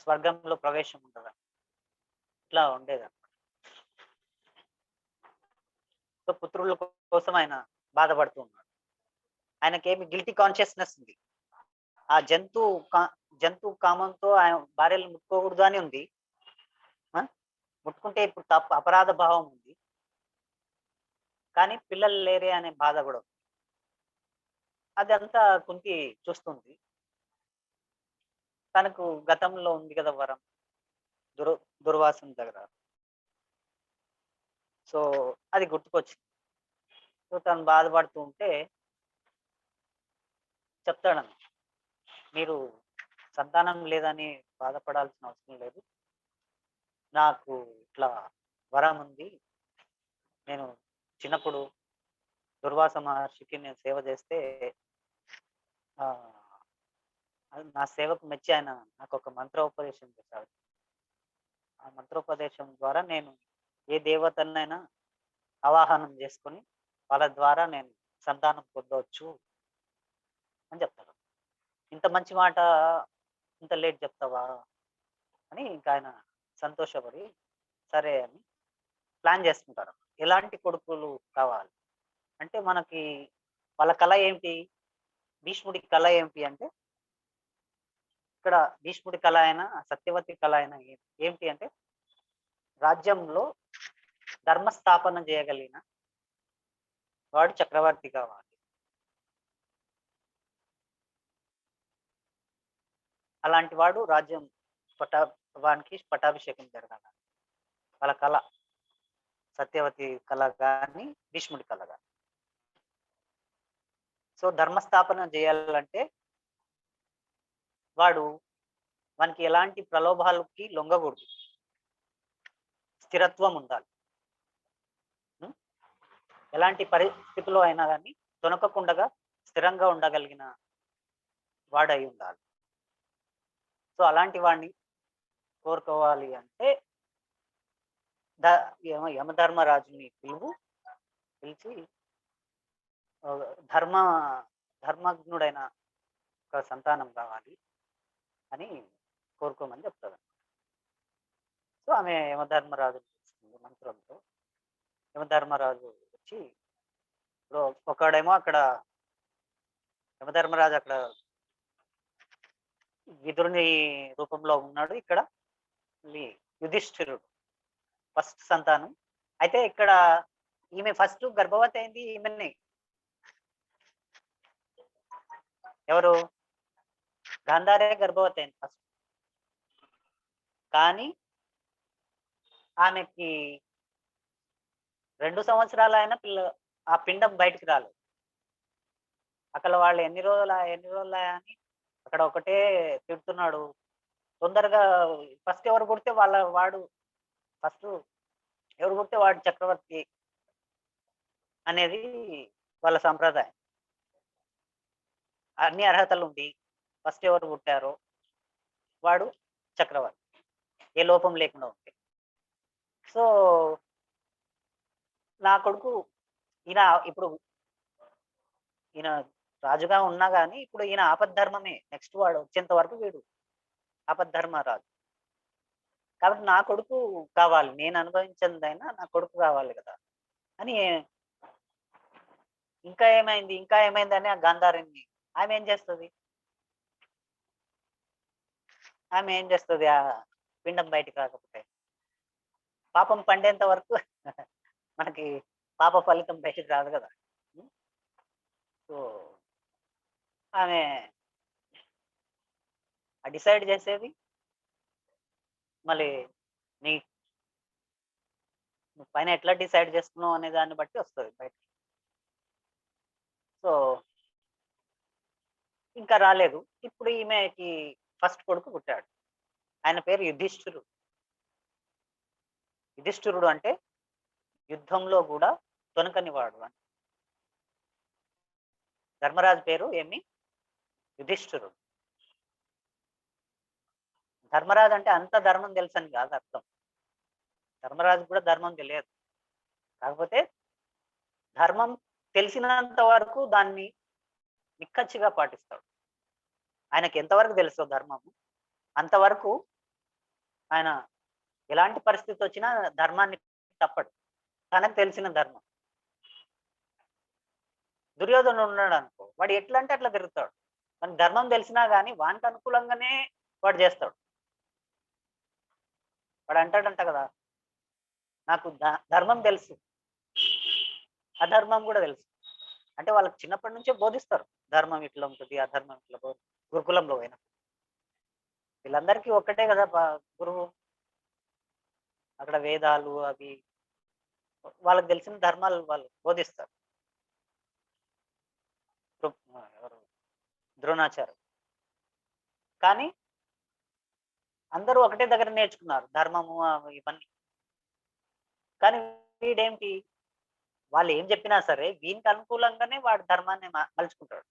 స్వర్గంలో ప్రవేశం ఉంటుందని ఇట్లా ఉండేదన్నమాట. సో పుత్రుల కోసం ఆయన బాధపడుతూ ఉన్నాడు. ఆయనకేమి గిల్టీ కాన్షియస్నెస్ ఉంది. ఆ జంతు కామంతో ఆయన భార్యలు ముట్టుకోకూడదు అని ఉంది. ముట్టుకుంటే ఇప్పుడు తప్పు, అపరాధ భావం ఉంది. కానీ పిల్లలు లేరే అనే బాధ కూడా ఉంది. అదంతా కుంతి చూస్తుంది. తనకు గతంలో ఉంది కదా వరం, దుర్వాసుని దగ్గర. సో అది గుర్తుకొచ్చింది. సో తను బాధపడుతూ ఉంటే చెప్తాడన్న, మీరు సంతానం లేదని బాధపడాల్సిన అవసరం లేదు. నాకు ఇట్లా వరం ఉంది. నేను చిన్నప్పుడు దుర్వాస మహర్షికి నేను సేవ చేస్తే నా సేవకు మెచ్చి ఆయన నాకు ఒక మంత్రోపదేశం చేశాడు. ఆ మంత్రోపదేశం ద్వారా నేను ఏ దేవతనైనా ఆవాహనం చేసుకొని వాళ్ళ ద్వారా నేను సంతానం పొందవచ్చు అని చెప్తాడు. ఇంత మంచి మాట ఇంత లేట్ చెప్తావా అని ఇంకా ఆయన సంతోషపడి సరే అని ప్లాన్ చేసుకుంటారు. ఎలాంటి కొడుకులు కావాలి అంటే మనకి వాళ్ళ కళ ఏంటి, భీష్ముడి కళ ఏంటి అంటే, ఇక్కడ భీష్ముడి కళ అయినా సత్యవతి కళ అయినా ఏంటి అంటే రాజ్యంలో ధర్మస్థాపన చేయగలిగిన వాడు చక్రవర్తి కావాలి. అలాంటి వాడు రాజ్యం వానికి పట్టాభిషేకం జరగాలి. వాళ్ళ కళ సత్యవతి కళ కానీ భీష్ముడి కళ కానీ. సో ధర్మస్థాపన చేయాలంటే వానికి ఎలాంటి ప్రలోభాలకి లొంగకూడదు, స్థిరత్వం ఉండాలి. ఎలాంటి పరిస్థితుల్లో అయినా కానీ తొనకకుండా స్థిరంగా ఉండగలిగిన వాడై ఉండాలి. సో అలాంటి వాడిని కోరుకోవాలి అంటే యమధర్మరాజుని పిలిచి ధర్మజ్ఞుడైన ఒక సంతానం కావాలి అని కోరుకోమని చెప్తాడు. సో ఆమె యమధర్మరాజు మంత్రంతో. యమధర్మరాజు వచ్చి ఇప్పుడు ఒకడేమో అక్కడ యమధర్మరాజు అక్కడ విదురుని రూపంలో ఉన్నాడు. ఇక్కడ యుధిష్ఠిరుడు ఫస్ట్ సంతానం. అయితే ఇక్కడ ఈమె ఫస్ట్ గర్భవతి అయింది. ఈమెని ఎవరు, గాంధారే గర్భవతి అయింది ఫస్ట్. కానీ ఆమెకి 2 సంవత్సరాలు అయినా ఆ పిండం బయటికి రాలేదు. అక్కడ వాళ్ళు ఎన్ని రోజులా అని అక్కడ ఒకటే తిడుతున్నాడు. తొందరగా ఫస్ట్ ఎవరు పుడితే వాడు ఫస్ట్ ఎవరు పుడితే వాడు చక్రవర్తి అనేది వాళ్ళ సంప్రదాయం. అన్ని అర్హతలుండి ఫస్ట్ ఎవరు పుట్టారో వాడు చక్రవర్తి. ఏ లోపం లేకుండా ఉంటే. సో, నా కొడుకు ఈయన ఇప్పుడు ఈయన రాజుగా ఉన్నా గాని ఇప్పుడు ఈయన ఆపద్ధర్మమే. నెక్స్ట్ వాడు వచ్చేంత వరకు వీడు ఆపద్ధర్మ రాజు. కాబట్టి నా కొడుకు కావాలి. నేను అనుభవించిందైనా నా కొడుకు కావాలి కదా! అని ఇంకా ఏమైందని ఆ గాంధారిని ఆమె ఏం చేస్తది? ఆమె ఏం చేస్తది? పిండం బయటికి రాకపోతే? పాపం పండేంత వరకు మనకి పాప ఫలితం బయటికి రాదు కదా! హ్మ్. సో, ఆమె డిసైడ్ చేసేది మళ్ళీ నీ నువ్వు పైన ఎట్లా డిసైడ్ చేస్తున్నావు అనే దాన్ని బట్టి వస్తది బయటికి. సో, ఇంకా రాలేదు. ఇప్పుడు ఈమెకి ఫస్ట్ కొడుకు పుట్టాడు. ఆయన పేరు యుధిష్ఠిరుడు. యుధిష్ఠిరుడు అంటే యుద్ధంలో గూడా తొణకనివాడు అని. ధర్మరాజు పేరు ఏమి? యుధిష్ఠిరుడు. ధర్మరాజు అంటే అంత ధర్మం తెలుసని కాదు అర్థం. ధర్మరాజుకి కూడా ధర్మం తెలియదు. కాకపోతే ధర్మం తెలిసినంత వరకు దాన్ని నిక్కచ్చిగా పాటిస్తాడు. ఆయనకి ఎంతవరకు తెలుసో ధర్మము, అంతవరకు ఆయన ఎలాంటి పరిస్థితి వచ్చినా ధర్మాన్ని తప్పడు. తనకు తెలిసిన ధర్మం. దుర్యోధనుడు ఉన్నాడనుకో, వాడు ఎట్లా అంటే అట్లా తిరుగుతాడు. మనకు ధర్మం తెలిసినా గాని వానికి అనుకూలంగానే వాడు చేస్తాడు. వాడు అంటాడంట కదా! నాకు ధర్మం తెలుసు. అధర్మం కూడా తెలుసు. అంటే వాళ్ళకి చిన్నప్పటి నుంచే బోధిస్తారు. ధర్మం ఇట్లా ఉంటది, అధర్మం ఇట్లా గురుకులంలో పోయినప్పుడు. వీళ్ళందరికీ ఒక్కటే కదా గురువు. అక్కడ వేదాలు అవి వాళ్ళకి తెలిసిన ధర్మాలు వాళ్ళు బోధిస్తారు. ఎవరు? ద్రోణాచార్యులు. కానీ అందరూ ఒకటే దగ్గర నేర్చుకున్నారు. ధర్మము ఇవన్నీ. కానీ వీడేంటి? వాళ్ళు ఏం చెప్పినా సరే వీనికి అనుకూలంగానే వాడు ధర్మాన్ని మలుచుకుంటాడు.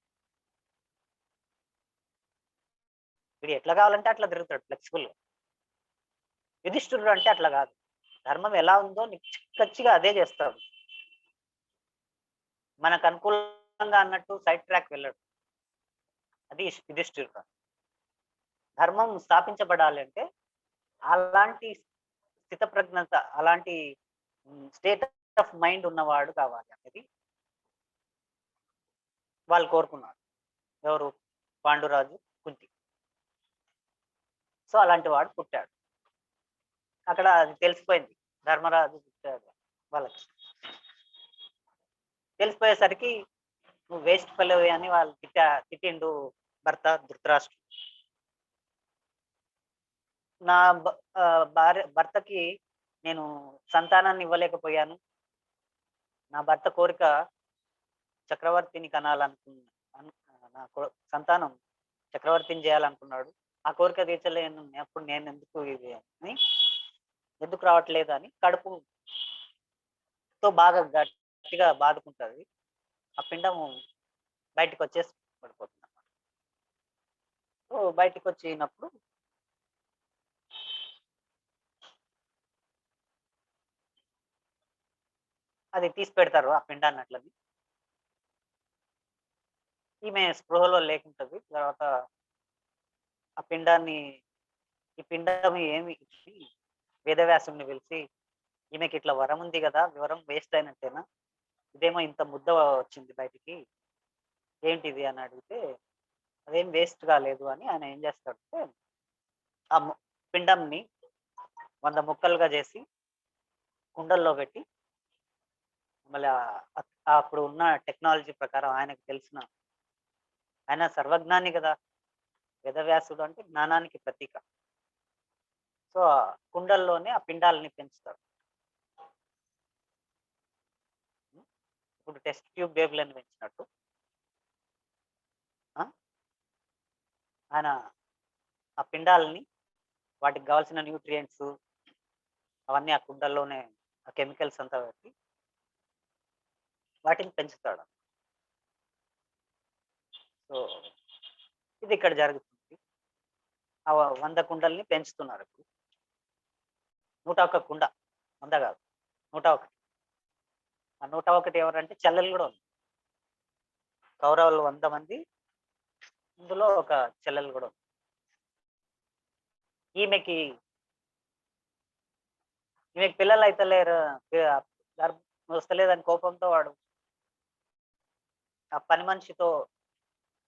వీడు ఎట్లా కావాలంటే అట్లా తిరుగుతాడు ఫ్లెక్సిబుల్‌గా. యుధిష్ఠిరుడు అంటే అట్లా కాదు. ధర్మం ఎలా ఉందో నిక్కచ్చిగా అదే చేస్తాడు. మనకు అనుకూలంగా అన్నట్టు సైడ్ ట్రాక్ వెళ్ళడు. అది యుధిష్ఠిరుడు. ధర్మం స్థాపించబడాలి అంటే అలాంటి స్థితప్రజ్ఞత, అలాంటి స్టేట్ ఆఫ్ మైండ్ ఉన్నవాడు కావాలి అనేది వాళ్ళు కోరుకున్నారు. ఎవరు? పాండురాజు, కుంతి. సో, అలాంటి వాడు పుట్టాడు. అక్కడ అది తెలిసిపోయింది. ధర్మరాజు పుట్టాడు వాళ్ళకి. తెలిసిపోయేసరికి నువ్వు వేస్ట్ ఫెలోవి అని వాళ్ళు తిట్టిండు భర్త ధృతరాష్ట్రుడు. నా భర్తకి నేను సంతానాన్ని ఇవ్వలేకపోయాను. నా భర్త కోరిక చక్రవర్తిని నా సంతానం చక్రవర్తిని చేయాలనుకున్నాడు. ఆ కోరిక తీర్చలేను. అప్పుడు నేను ఎందుకు ఇది అని ఎందుకు రావట్లేదు అని కడుపుతో బాగా గట్టిగా బాదుకుంటది. ఆ పిండము బయటకొచ్చేసి పడిపోతుందన్నమాట. సో, బయటకొచ్చినప్పుడు అది తీసి పెడతారు ఆ పిండాన్ని అట్లని. ఈమె స్పృహలో లేకుంటది. తర్వాత ఆ పిండాన్ని ఈ పిండం ఏమి ఇచ్చి వేదవ్యాసుడిని పిలిచి, "ఈమెకి ఇట్లా వరం ఉంది గదా! వరం వేస్ట్ అయినట్టేనా? ఇదేమో ఇంత ముద్ద వచ్చింది బయటికి. ఏంటిది?" అని అడిగితే, "అదేం వేస్ట్ కాలేదు" అని ఆయన ఏం చేస్తాడంటే, ఆ పిండంని 100 ముక్కలుగా చేసి కుండల్లో పెట్టి మళ్ళీ అప్పుడు ఉన్న టెక్నాలజీ ప్రకారం ఆయనకు తెలిసిన ఆయన సర్వజ్ఞాని కదా! వేదవ్యాసుడు అంటే జ్ఞానానికి ప్రతీక. సో, కుండల్లోనే ఆ పిండాలని పెంచుతాడు. ఇప్పుడు టెస్ట్ ట్యూబ్ బేబులని పెంచినట్టు ఆయన ఆ పిండాలని వాటికి కావాల్సిన న్యూట్రియంట్స్ అవన్నీ ఆ కుండల్లోనే ఆ కెమికల్స్ అంతా పెట్టి వాటిని పెంచుతాడు. సో ఇది ఇక్కడ జరుగుతుంది. ఆ 100 కుండల్ని పెంచుతున్నారు ఇప్పుడు. 101 కుండ, 100 కాదు, 101. ఆ 101 ఎవరంటే చెల్లెలు కూడా ఉంది. కౌరవులు 100 మంది, ఇందులో ఒక చెల్లెలు కూడా ఉంది. ఈమెకి ఈమెకి పిల్లలు అయితే లేరు, గర్భం వస్తలేదని కోపంతో వాడు ఆ పని మనిషితో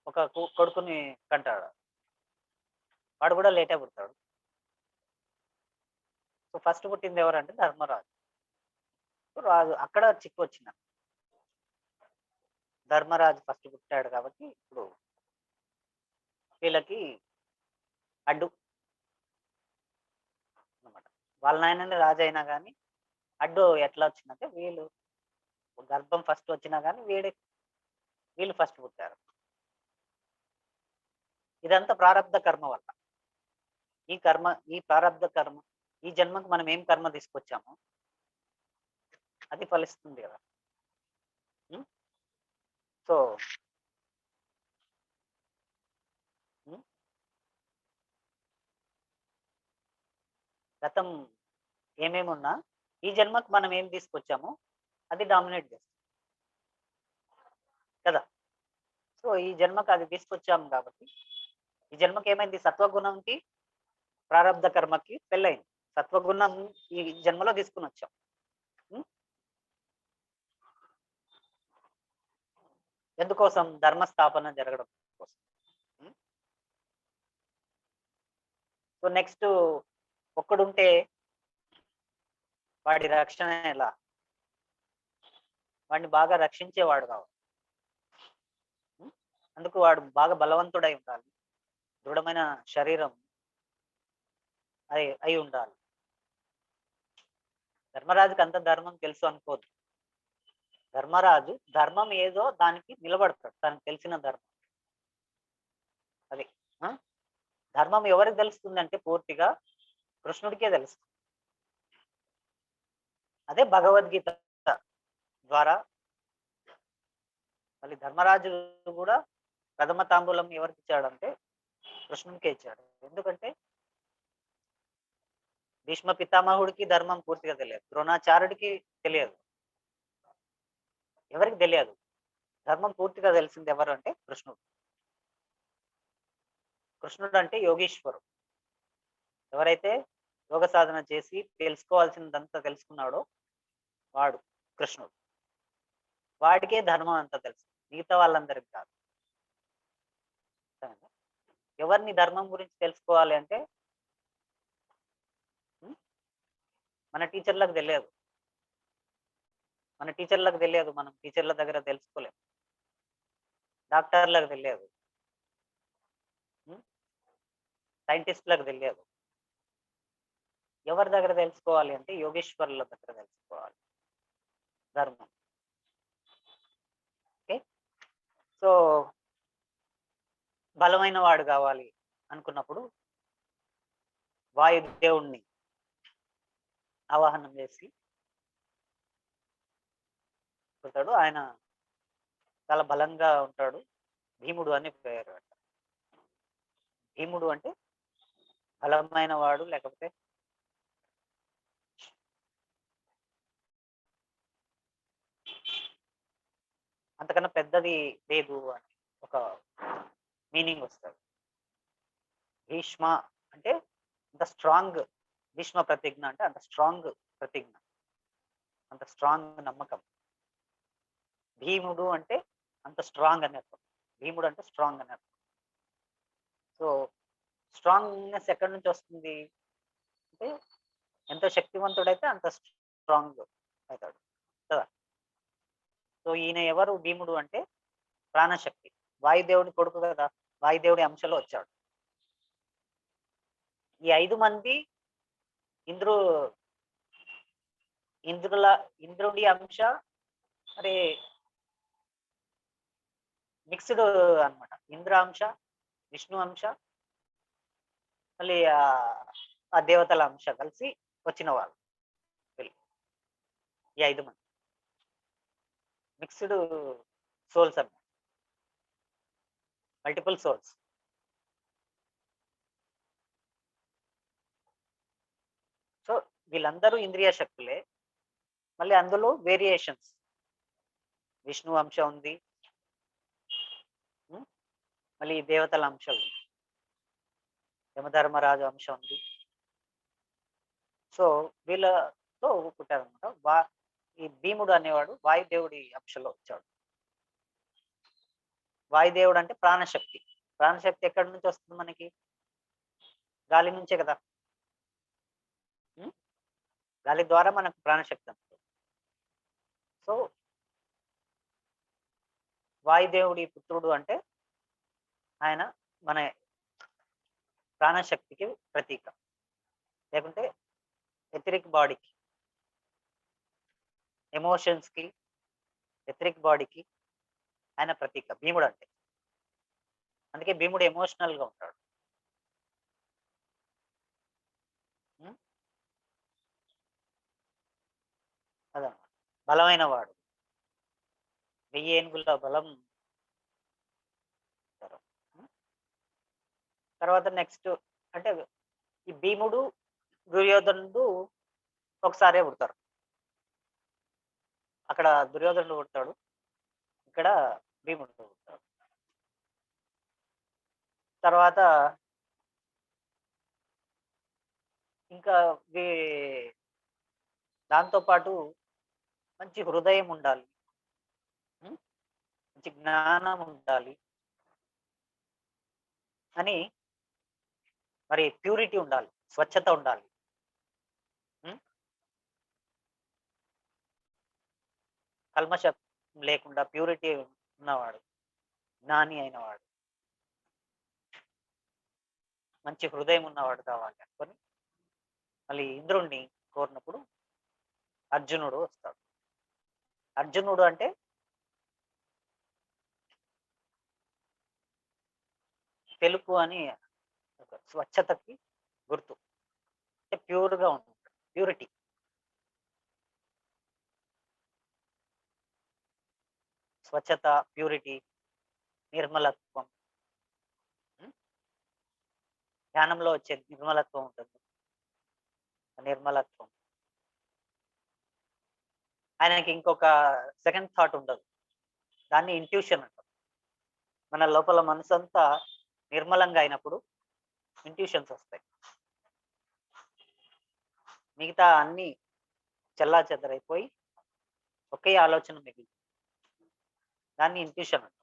ఒక కొడుకుని కంటాడు. వాడు కూడా లేటే పుడతాడు. సో ఫస్ట్ పుట్టింది ఎవరంటే ధర్మరాజు. రాజు అక్కడ చిక్కు వచ్చింది. ధర్మరాజు ఫస్ట్ పుట్టాడు కాబట్టి ఇప్పుడు వీళ్ళకి అడ్డు అనమాట. వాళ్ళ నాయననే రాజు అయినా కానీ అడ్డు ఎట్లా వచ్చిందంటే వీళ్ళు గర్భం ఫస్ట్ వచ్చినా కానీ వీళ్ళు ఫస్ట్ పుట్టారు. ఇదంతా ప్రారబ్ధ కర్మ వల్ల. ఈ ప్రారబ్ధ కర్మ, ఈ జన్మకు మనం ఏం కర్మ తీసుకొచ్చామో అది ఫలిస్తుంది కదా. ఉం? సో ఉం? గతం ఏమేమి ఉన్నా ఈ జన్మకు మనం ఏం తీసుకొచ్చామో అది డామినేట్ చేస్తుంది కదా. సో ఈ జన్మకు అది తీసుకొచ్చాము కాబట్టి ఈ జన్మకి ఏమైంది, సత్వగుణంకి ప్రారబ్ధ కర్మకి పెళ్ళయింది. సత్వగుణం ఈ జన్మలో తీసుకుని వచ్చాం. ఉం? ఎందుకోసం? ధర్మస్థాపన జరగడం కోసం. ఉం? సో నెక్స్ట్ ఒక్కడుంటే వాడి రక్షణ ఎలా? వాడిని బాగా రక్షించేవాడు కావాలి. ఉం? అందుకు వాడు బాగా బలవంతుడై ఉండాలి, దృఢమైన శరీరం అయి ఉండాలి. ధర్మరాజుకి అంత ధర్మం తెలుసు అనుకోదు. ధర్మరాజు ధర్మం ఏదో దానికి నిలబడతాడు, తనకు తెలిసిన ధర్మం అది. ఆ? ధర్మం ఎవరికి తెలుస్తుంది అంటే పూర్తిగా కృష్ణుడికే తెలుస్తుంది. అదే భగవద్గీత ద్వారా. మళ్ళీ ధర్మరాజు కూడా ప్రథమ తాంబూలం ఎవరికి ఇచ్చాడంటే కృష్ణుడికే ఇచ్చాడు. ఎందుకంటే భీష్మ పితామహుడికి ధర్మం పూర్తిగా తెలియదు, ద్రోణాచార్యుడికి తెలియదు, ఎవరికి తెలియదు. ధర్మం పూర్తిగా తెలిసింది ఎవరు అంటే కృష్ణుడు. కృష్ణుడు అంటే యోగీశ్వరుడు. ఎవరైతే యోగ సాధన చేసి తెలుసుకోవాల్సిందంతా తెలుసుకున్నాడో వాడు కృష్ణుడు. వాడికే ధర్మం అంతా తెలుసు, మిగతా వాళ్ళందరికి కాదు. ఎవరిని ధర్మం గురించి తెలుసుకోవాలి అంటే మన టీచర్లకు తెలియదు. మనం టీచర్ల దగ్గర తెలుసుకోలేము. డాక్టర్లకు తెలియదు, సైంటిస్టులకు తెలియదు. ఎవరి దగ్గర తెలుసుకోవాలి అంటే యోగేశ్వరుల దగ్గర తెలుసుకోవాలి ధర్మం. ఓకే. సో బలమైన వాడు కావాలి అనుకున్నప్పుడు వాయుదేవుణ్ణి ఆవాహనం చేసి పుడతాడు. ఆయన చాలా బలంగా ఉంటాడు. భీముడు అని పేరు. భీముడు అంటే బలమైన వాడు, లేకపోతే అంతకన్నా పెద్దది లేదు అని ఒక మీనింగ్ వస్తుంది. భీష్మ అంటే అంత స్ట్రాంగ్, భీష్మ ప్రతిజ్ఞ అంటే అంత స్ట్రాంగ్ ప్రతిజ్ఞ, అంత స్ట్రాంగ్ నమ్మకం. భీముడు అంటే అంత స్ట్రాంగ్ అని అర్థం. భీముడు అంటే స్ట్రాంగ్ అని అర్థం. సో స్ట్రాంగ్నెస్ ఎక్కడి నుంచి వస్తుంది అంటే ఎంతో శక్తివంతుడైతే అంత స్ట్రాంగ్ అవుతాడు కదా. సో ఈయన ఎవరు? భీముడు అంటే ప్రాణశక్తి, వాయుదేవుడి కొడుకు కదా, వాయుదేవుడి అంశలో వచ్చాడు. ఈ 5 మంది ఇంద్రుడి అంశ, మరి మిక్స్డ్ అన్నమాట. ఇంద్ర అంశ, విష్ణు అంశ, మళ్ళీ ఆ దేవతల అంశ కలిసి వచ్చిన వాళ్ళు వీళ్ళు. ఈ 5 మంది మిక్స్డ్ సోల్స్ అన్నమాట. Multiple souls. సో వీళ్ళందరూ ఇంద్రియ శక్తులే. మళ్ళీ అందులో వేరియేషన్స్. విష్ణు అంశ ఉంది. మళ్ళీ దేవతల అంశ ఉంది. యమధర్మరాజు అంశ ఉంది. సో వీళ్ళతో పుట్టారనమాట. ఈ భీముడు అనేవాడు వాయుదేవుడి అంశలో వచ్చాడు. వాయుదేవుడు అంటే ప్రాణశక్తి. ప్రాణశక్తి ఎక్కడి నుంచి వస్తుంది మనకి? గాలి నుంచే కదా. గాలి ద్వారా మనకు ప్రాణశక్తి ఉంటుంది. సో వాయుదేవుడి పుత్రుడు అంటే ఆయన మన ప్రాణశక్తికి ప్రతీక. లేకుంటే ఎథరిక్ బాడీకి, ఎమోషన్స్కి, ఎథరిక్ బాడీకి ఆయన ప్రతీక భీముడు అంటే. అందుకే భీముడు ఎమోషనల్ గా ఉంటాడు. అదన్నమాట. బలమైన వాడు. 1000 ఏనుగుల బలం. తర్వాత నెక్స్ట్ అంటే ఈ భీముడు దుర్యోధనుడు ఒకసారే పుడతారు. అక్కడ దుర్యోధనుడు పుడతాడు, ఇక్కడ భీముడు పుడతాడు. తర్వాత ఇంకా దాంతో పాటు మంచి హృదయం ఉండాలి, మంచి జ్ఞానం ఉండాలి అని, మరి ప్యూరిటీ ఉండాలి, స్వచ్ఛత ఉండాలి. కల్మషం లేకుండా ప్యూరిటీ ఉన్నవాడు, జ్ఞాని అయినవాడు, మంచి హృదయం ఉన్నవాడు కావాలి అనుకొని మళ్ళీ ఇంద్రుణ్ణి కోరినప్పుడు అర్జునుడు వస్తాడు. అర్జునుడు అంటే తెలుపు అని ఒక స్వచ్ఛతకి గుర్తు. అంటే ప్యూర్గా ఉంటుంది, ప్యూరిటీ. స్వచ్ఛత, ప్యూరిటీ, నిర్మలత్వం. ధ్యానంలో వచ్చే నిర్మలత్వం ఉంటుంది, నిర్మలత్వం. ఆయనకి ఇంకొక సెకండ్ థాట్ ఉండదు. దాన్ని ఇంట్యూషన్ అంటారు. మన లోపల మనసు అంతా నిర్మలంగా అయినప్పుడు ఇంట్యూషన్స్ వస్తాయి. మిగతా అన్ని చెల్లా చెదరైపోయి ఒకే ఆలోచన మిగిలి, దాన్ని ఇంట్యూషన్ అంటారు.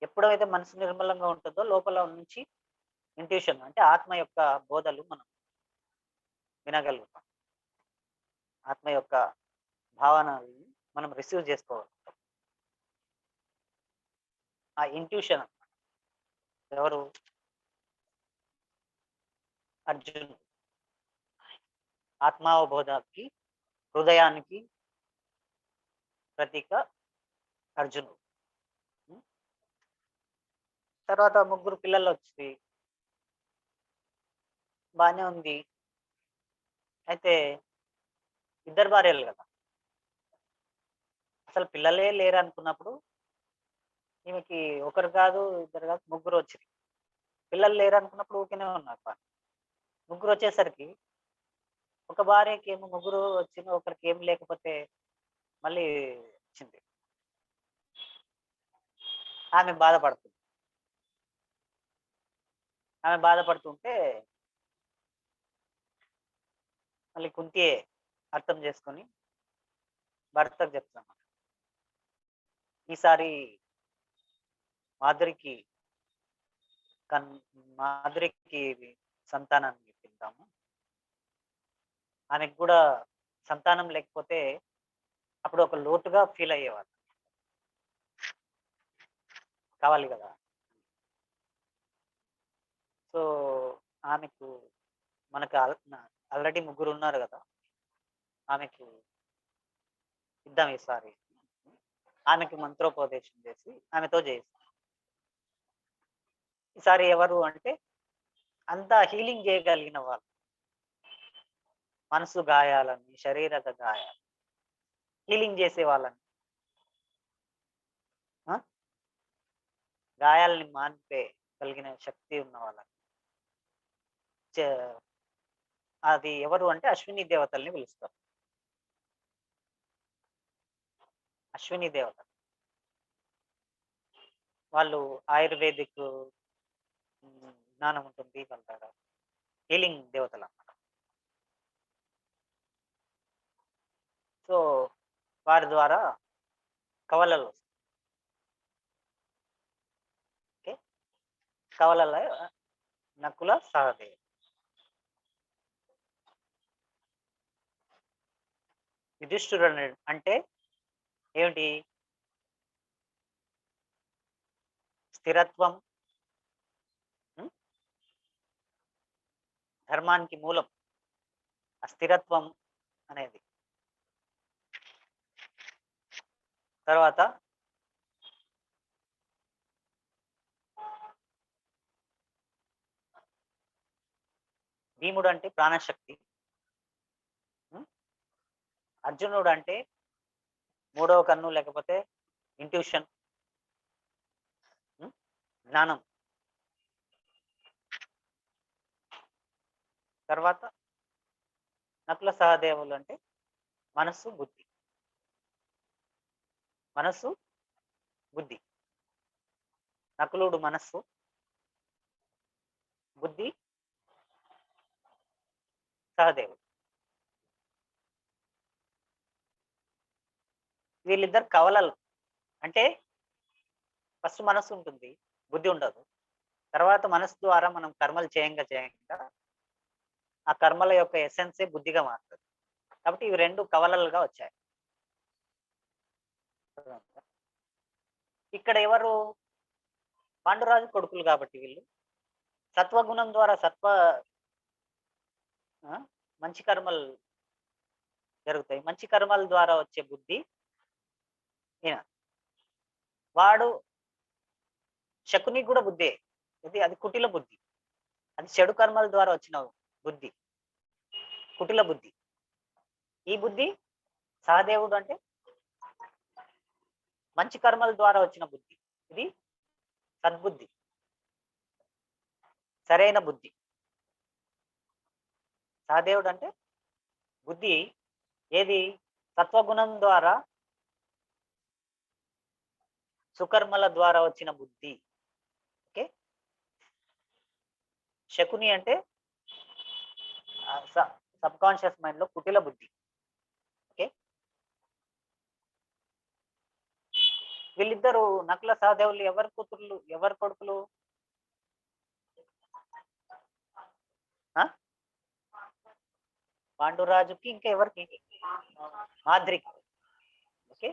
ఎప్పుడైతే మనసు నిర్మలంగా ఉంటుందో లోపల నుంచి ఇంట్యూషన్ అంటే ఆత్మ యొక్క బోధలు మనం వినగలుగుతాం. ఆత్మ యొక్క భావనల్ని మనం రిసీవ్ చేసుకోగలుగుతాం. ఆ ఇంట్యూషన్ అన్నమాట. ఎవరు? అర్జునుడు. ఆత్మావబోధకి, హృదయానికి ప్రతీక అర్జునుడు. తర్వాత ముగ్గురు పిల్లలు వచ్చి బానే ఉంది. అయితే ఇద్దరు భార్యలు కదా, అసలు పిల్లలే లేరు అనుకున్నప్పుడు ఈమెకి ఒకరు కాదు, ఇద్దరు కాదు, ముగ్గురు వచ్చింది. పిల్లలు లేరు అనుకున్నప్పుడు ఊరికేనే ఉన్నారు. ముగ్గురు వచ్చేసరికి ఒక భార్యకి ఏమో ముగ్గురు వచ్చింది, ఒకరికి ఏం లేకపోతే మళ్ళీ వచ్చింది. ఆమె బాధపడుతుంది. ఆమె బాధపడుతుంటే మళ్ళీ కుంతియే అర్థం చేసుకొని భర్తకు చెప్తాను, ఈసారి మాధురికి మాధురికి సంతానాన్ని ఇప్పిద్దాము. ఆమెకు కూడా సంతానం లేకపోతే అప్పుడు ఒక లోటుగా ఫీల్ అయ్యేవాళ్ళు. కావాలి కదా. సో ఆమెకు మనకు ఆల్రెడీ ముగ్గురు ఉన్నారు కదా, ఆమెకు ఇద్దాం ఈసారి. ఆమెకు మంత్రోపదేశం చేసి ఆమెతో చేయిస్తాం. ఈసారి ఎవరు అంటే అంతా హీలింగ్ చేయగలిగిన వాళ్ళు, మనసు గాయాలని, శరీరక గాయాలు హీలింగ్ చేసే వాళ్ళని, ఆ? గాయాలని మాన్పే కలిగిన శక్తి ఉన్న వాళ్ళని అది ఎవరు అంటే అశ్విని దేవతల్ని పిలుస్తారు. అశ్విని దేవత వాళ్ళు ఆయుర్వేదిక్ జ్ఞానం ఉంటుంది వాళ్ళ దగ్గర. హీలింగ్ దేవతలు అన్నమాట. సో వారి ద్వారా కవలలు వస్తాయి. ఓకే, కవలల నకుల సహదేవ్. యుధిష్ఠిరుడు అంటే ఏమిటి? స్థిరత్వం, ఉం? ధర్మానికి మూలం అస్థిరత్వం అనేది. తర్వాత భీముడు అంటే ప్రాణశక్తి. ఉం? అర్జునుడు అంటే మూడవ కన్ను లేకపోతే ఇంట్యూషన్, జ్ఞానం. తర్వాత నకుల సహదేవులు అంటే మనస్సు బుద్ధి, మనస్సు బుద్ధి. నకులుడు మనస్సు, బుద్ధి సహదేవుడు. వీళ్ళిద్దరు కవలలు. అంటే ఫస్ట్ మనస్సు ఉంటుంది, బుద్ధి ఉండదు. తర్వాత మనస్సు ద్వారా మనం కర్మలు చేయంగా ఆ కర్మల యొక్క ఎసెన్సే బుద్ధిగా మారుతుంది. కాబట్టి ఇవి రెండు కవలలుగా వచ్చాయి. ఇక్కడ ఎవరు? పాండురాజు కొడుకులు కాబట్టి వీళ్ళు సత్వగుణం ద్వారా మంచి కర్మలు జరుగుతాయి. మంచి కర్మల ద్వారా వచ్చే బుద్ధి ఈయన. వాడు శకుని కూడా బుద్ధే, అది కుటిల బుద్ధి. అది చెడు కర్మల ద్వారా వచ్చిన బుద్ధి, కుటిల బుద్ధి. ఈ బుద్ధి సహదేవుడు అంటే మంచి కర్మల ద్వారా వచ్చిన బుద్ధి. ఇది సద్బుద్ధి, సరైన బుద్ధి. సహదేవుడు అంటే బుద్ధి ఏది? సత్వగుణం ద్వారా సుకర్మల ద్వారా వచ్చిన బుద్ధి. ఓకే. శకుని అంటే సబ్ కాన్షియస్ మైండ్ లో కుటిల బుద్ధి. ఓకే. వీళ్ళిద్దరు నకుల సహదేవులు ఎవరి కూతుర్లు, ఎవరి కొడుకులు? పాండురాజుకి ఇంకా ఎవరికి? మాద్రికి. ఓకే.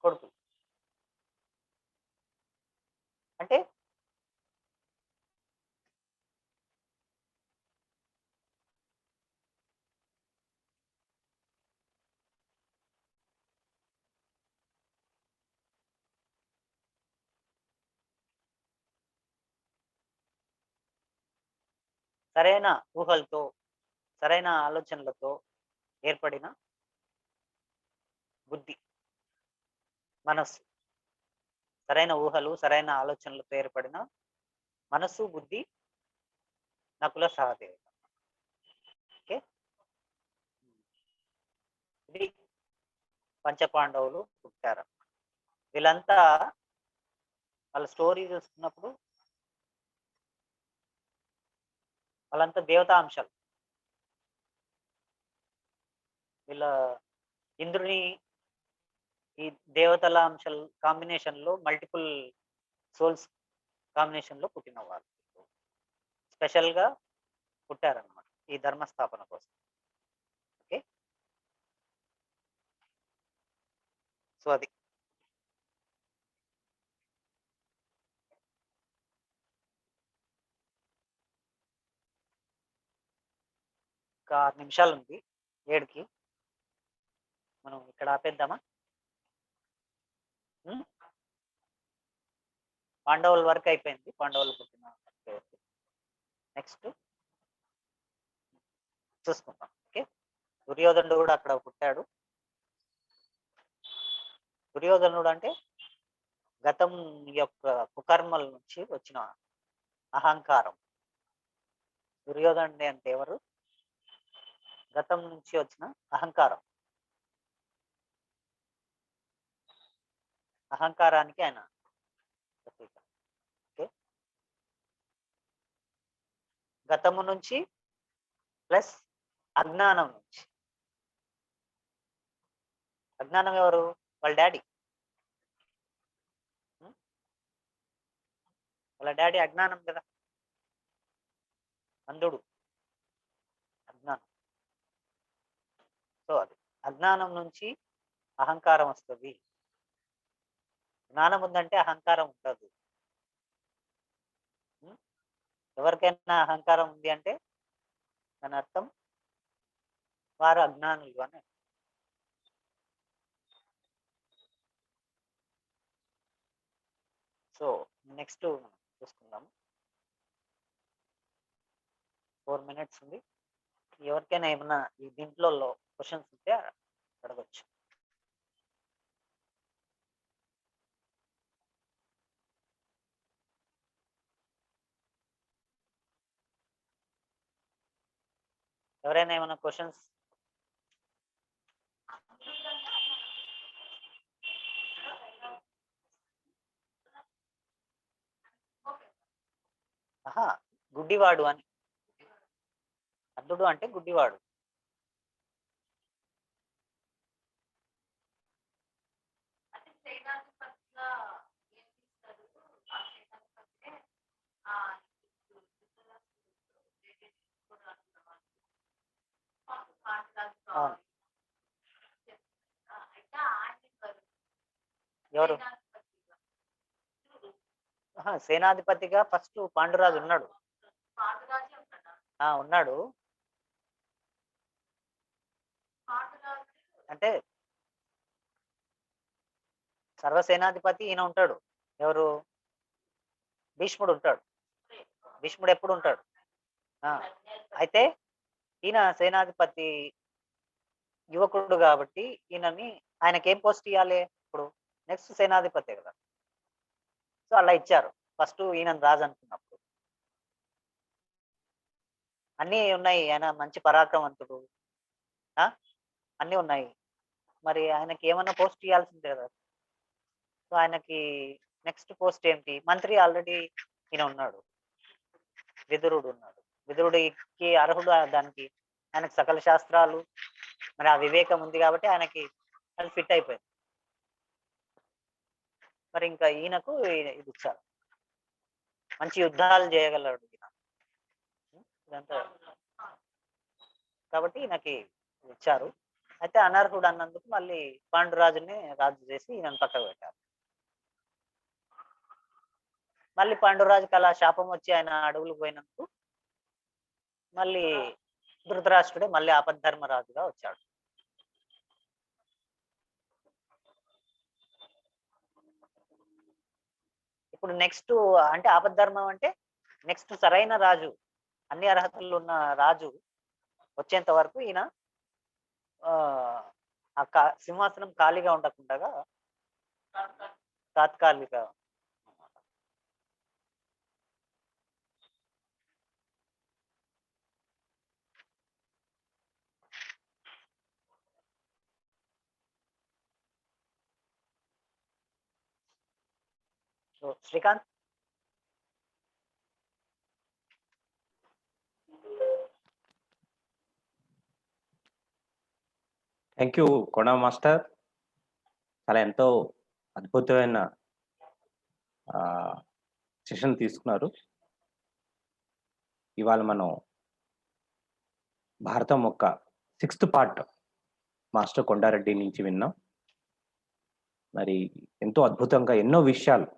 కొడుకు అంటే సరైన ఊహలతో, సరైన ఆలోచనలతో ఏర్పడిన బుద్ధి, మనస్సు. సరైన ఊహలు, సరైన ఆలోచనలతో ఏర్పడిన మనస్సు, బుద్ధి నకుల సహదేవుడు. ఓకే. ఇది పంచపాండవులు పుట్టారు. వీళ్ళంతా వాళ్ళ స్టోరీ చూస్తున్నప్పుడు వాళ్ళంతా దేవతాంశాలు. వీళ్ళ ఇంద్రుని ఈ దేవతల అంశాలు కాంబినేషన్ లో మల్టిపుల్ సోల్స్ కాంబినేషన్ లో పుట్టిన వాళ్ళు స్పెషల్ గా పుట్టారనమాట ఈ ధర్మస్థాపన కోసం. ఓకే. సో అది ఒక 6 నిమిషాలు ఉంది 7కి. మనం ఇక్కడ ఆపేద్దామా? పాండవుల వరకు అయిపోయింది. పాండవులు పుట్టిన నెక్స్ట్ చూసుకుందాం. ఓకే, దుర్యోధనుడు కూడా అక్కడ పుట్టాడు. దుర్యోధనుడు అంటే గతం యొక్క కుకర్మల నుంచి వచ్చిన అహంకారం. దుర్యోధనుడు అంటే ఎవరు? గతం నుంచి వచ్చిన అహంకారం. అహంకారానికి ఆయన ప్రతీక. ఓకే, గతము నుంచి ప్లస్ అజ్ఞానం నుంచి. అజ్ఞానం ఎవరు? వాళ్ళ డాడీ. వాళ్ళ డాడీ అజ్ఞానం కదా, అంధుడు, అజ్ఞానం. సో అది అజ్ఞానం నుంచి అహంకారం వస్తుంది. జ్ఞానం ఉందంటే అహంకారం ఉండదు. ఎవరికైనా అహంకారం ఉంది అంటే దాని అర్థం వారు అజ్ఞానులు అని. సో నెక్స్ట్ చూసుకుందాము. 4 minutes ఉంది. ఎవరికైనా ఏమన్నా ఈ దీంట్లో క్వశ్చన్స్ ఉంటే అడగచ్చు. ఎవరైనా ఏమైనా క్వశ్చన్స్? ఆహా, గుడ్డివాడు అని. అంధుడు అంటే గుడ్డివాడు. అవును. ఎవరు? సేనాధిపతిగా ఫస్ట్ పాండురాజు ఉన్నాడు. ఉన్నాడు అంటే సర్వసేనాధిపతి ఈయన ఉంటాడు. ఎవరు? భీష్ముడు ఉంటాడు. భీష్ముడు ఎప్పుడు ఉంటాడు. అయితే ఈయన సేనాధిపతి యువకుడు కాబట్టి ఈయనని ఆయనకి ఏం పోస్ట్ ఇవ్వాలి? ఇప్పుడు నెక్స్ట్ సేనాధిపతి కదా, సో అలా ఇచ్చారు. ఫస్ట్ ఈయన రాజు అనుకున్నప్పుడు అన్నీ ఉన్నాయి. ఆయన మంచి పరాక్రమవంతుడు, అన్నీ ఉన్నాయి. మరి ఆయనకి ఏమన్నా పోస్ట్ ఇవ్వాల్సిందే కదా. సో ఆయనకి నెక్స్ట్ పోస్ట్ ఏంటి? మంత్రి ఆల్రెడీ ఈయన ఉన్నాడు, విదురుడు ఉన్నాడు. విదురుడికి అర్హుడు దానికి. ఆయనకు సకల శాస్త్రాలు, మరి ఆ వివేకం ఉంది కాబట్టి ఆయనకి అది ఫిట్ అయిపోయింది. మరి ఇంకా ఈయనకు ఇది ఇచ్చారు. మంచి యుద్ధాలు చేయగలడు ఈయన ఇదంతా, కాబట్టి ఈయనకి ఇచ్చారు. అయితే అనర్హుడు అన్నందుకు మళ్ళీ పాండురాజుని రాజు చేసి ఈయనను పక్కకు పెట్టారు. మళ్ళీ పాండురాజుకి అలా శాపం వచ్చి ఆయన అడవులు పోయినందుకు మళ్ళీ ధృతరాష్ట్రుడే మళ్ళీ ఆపద్ధర్మరాజుగా వచ్చాడు. ఇప్పుడు నెక్స్ట్ అంటే ఆపద్ధర్మం అంటే నెక్స్ట్ సరైన రాజు, అన్ని అర్హతలు ఉన్న రాజు వచ్చేంత వరకు ఈయన సింహాసనం ఖాళీగా ఉండకుండా తాత్కాలిక. సో శ్రీకాంత్, థ్యాంక్ యూ కొడా మాస్టర్. చాలా ఎంతో అద్భుతమైన సెషన్ తీసుకున్నారు. ఇవాళ మనం భారతం యొక్క 6th పార్ట్ మాస్టర్ కొండారెడ్డి నుంచి విన్నాం. మరి ఎంతో అద్భుతంగా ఎన్నో విషయాలు,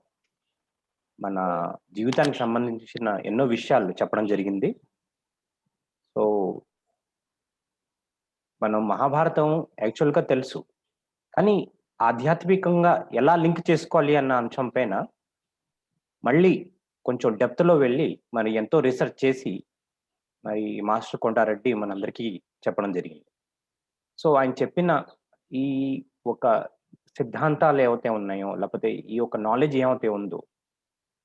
మన జీవితానికి సంబంధించిన ఎన్నో విషయాలు చెప్పడం జరిగింది. సో మనం మహాభారతం యాక్చువల్గా తెలుసు, కానీ ఆధ్యాత్మికంగా ఎలా లింక్ చేసుకోవాలి అన్న అంశం పైన మళ్ళీ కొంచెం డెప్త్లో వెళ్ళి మరి ఎంతో రీసెర్చ్ చేసి మరి మాస్టర్ కొండారెడ్డి మనందరికీ చెప్పడం జరిగింది. సో ఆయన చెప్పిన ఈ ఒక సిద్ధాంతాలు ఏవైతే ఉన్నాయో, లేకపోతే ఈ యొక్క నాలెడ్జ్ ఏమైతే ఉందో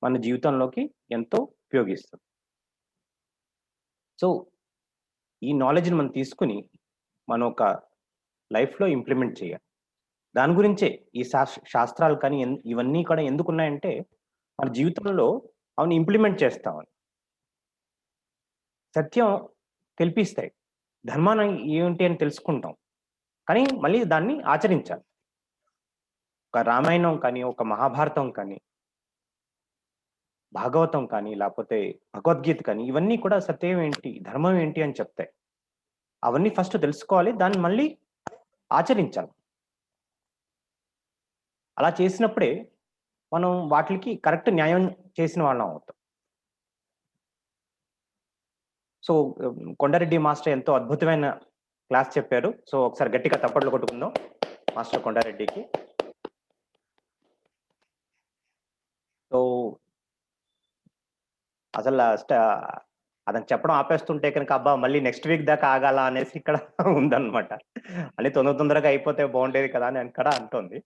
మన జీవితంలోకి ఎంతో ఉపయోగిస్తుంది. సో ఈ నాలెడ్జ్ని మనం తీసుకుని మనం ఒక లైఫ్లో ఇంప్లిమెంట్ చేయాలి. దాని గురించే ఈ శాస్త్రాలు కానీ ఇవన్నీ కూడా ఎందుకున్నాయంటే మన జీవితంలో అవన్నీ ఇంప్లిమెంట్ చేస్తామని, సత్యం తెలిపిస్తాయి, ధర్మాన్ని ఏంటి అని తెలుసుకుంటాం, కానీ మళ్ళీ దాన్ని ఆచరించాలి. ఒక రామాయణం కానీ, ఒక మహాభారతం కానీ, భాగవతం కానీ, లేకపోతే భగవద్గీత కానీ, ఇవన్నీ కూడా సత్యం ఏంటి, ధర్మం ఏంటి అని చెప్తాయి. అవన్నీ ఫస్ట్ తెలుసుకోవాలి, దాన్ని మళ్ళీ ఆచరించాలి. అలా చేసినప్పుడే మనం వాటికి కరెక్ట్ న్యాయం చేసిన వాళ్ళం అవుతాం. సో కొండారెడ్డి మాస్టర్ ఎంతో అద్భుతమైన క్లాస్ చెప్పారు. సో ఒకసారి గట్టిగా తప్పట్లు కొట్టుకుందాం మాస్టర్ కొండారెడ్డికి. సో అసలు అతను చెప్పడం ఆపేస్తుంటే కనుక అబ్బా మళ్ళీ నెక్స్ట్ వీక్ దాకా ఆగాల అనేసి ఇక్కడ ఉందన్నమాట. అని తొందరగా అయిపోతే బాగుండేది కదా అని ఇక్కడ అంటోంది.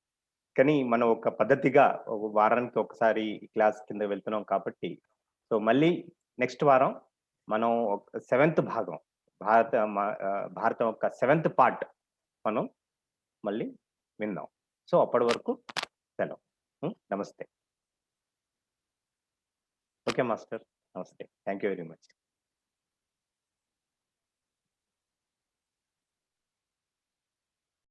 కానీ మనం ఒక పద్ధతిగా ఒక వారానికి ఒకసారి క్లాస్ కింద వెళ్తున్నాం కాబట్టి, సో మళ్ళీ నెక్స్ట్ వారం మనం 7th భాగం భారతం యొక్క 7th పార్ట్ మనం మళ్ళీ విందాం. సో అప్పటి వరకు సెలవు. నమస్తే. ఓకే మాస్టర్, నమస్తే. Thank you very much.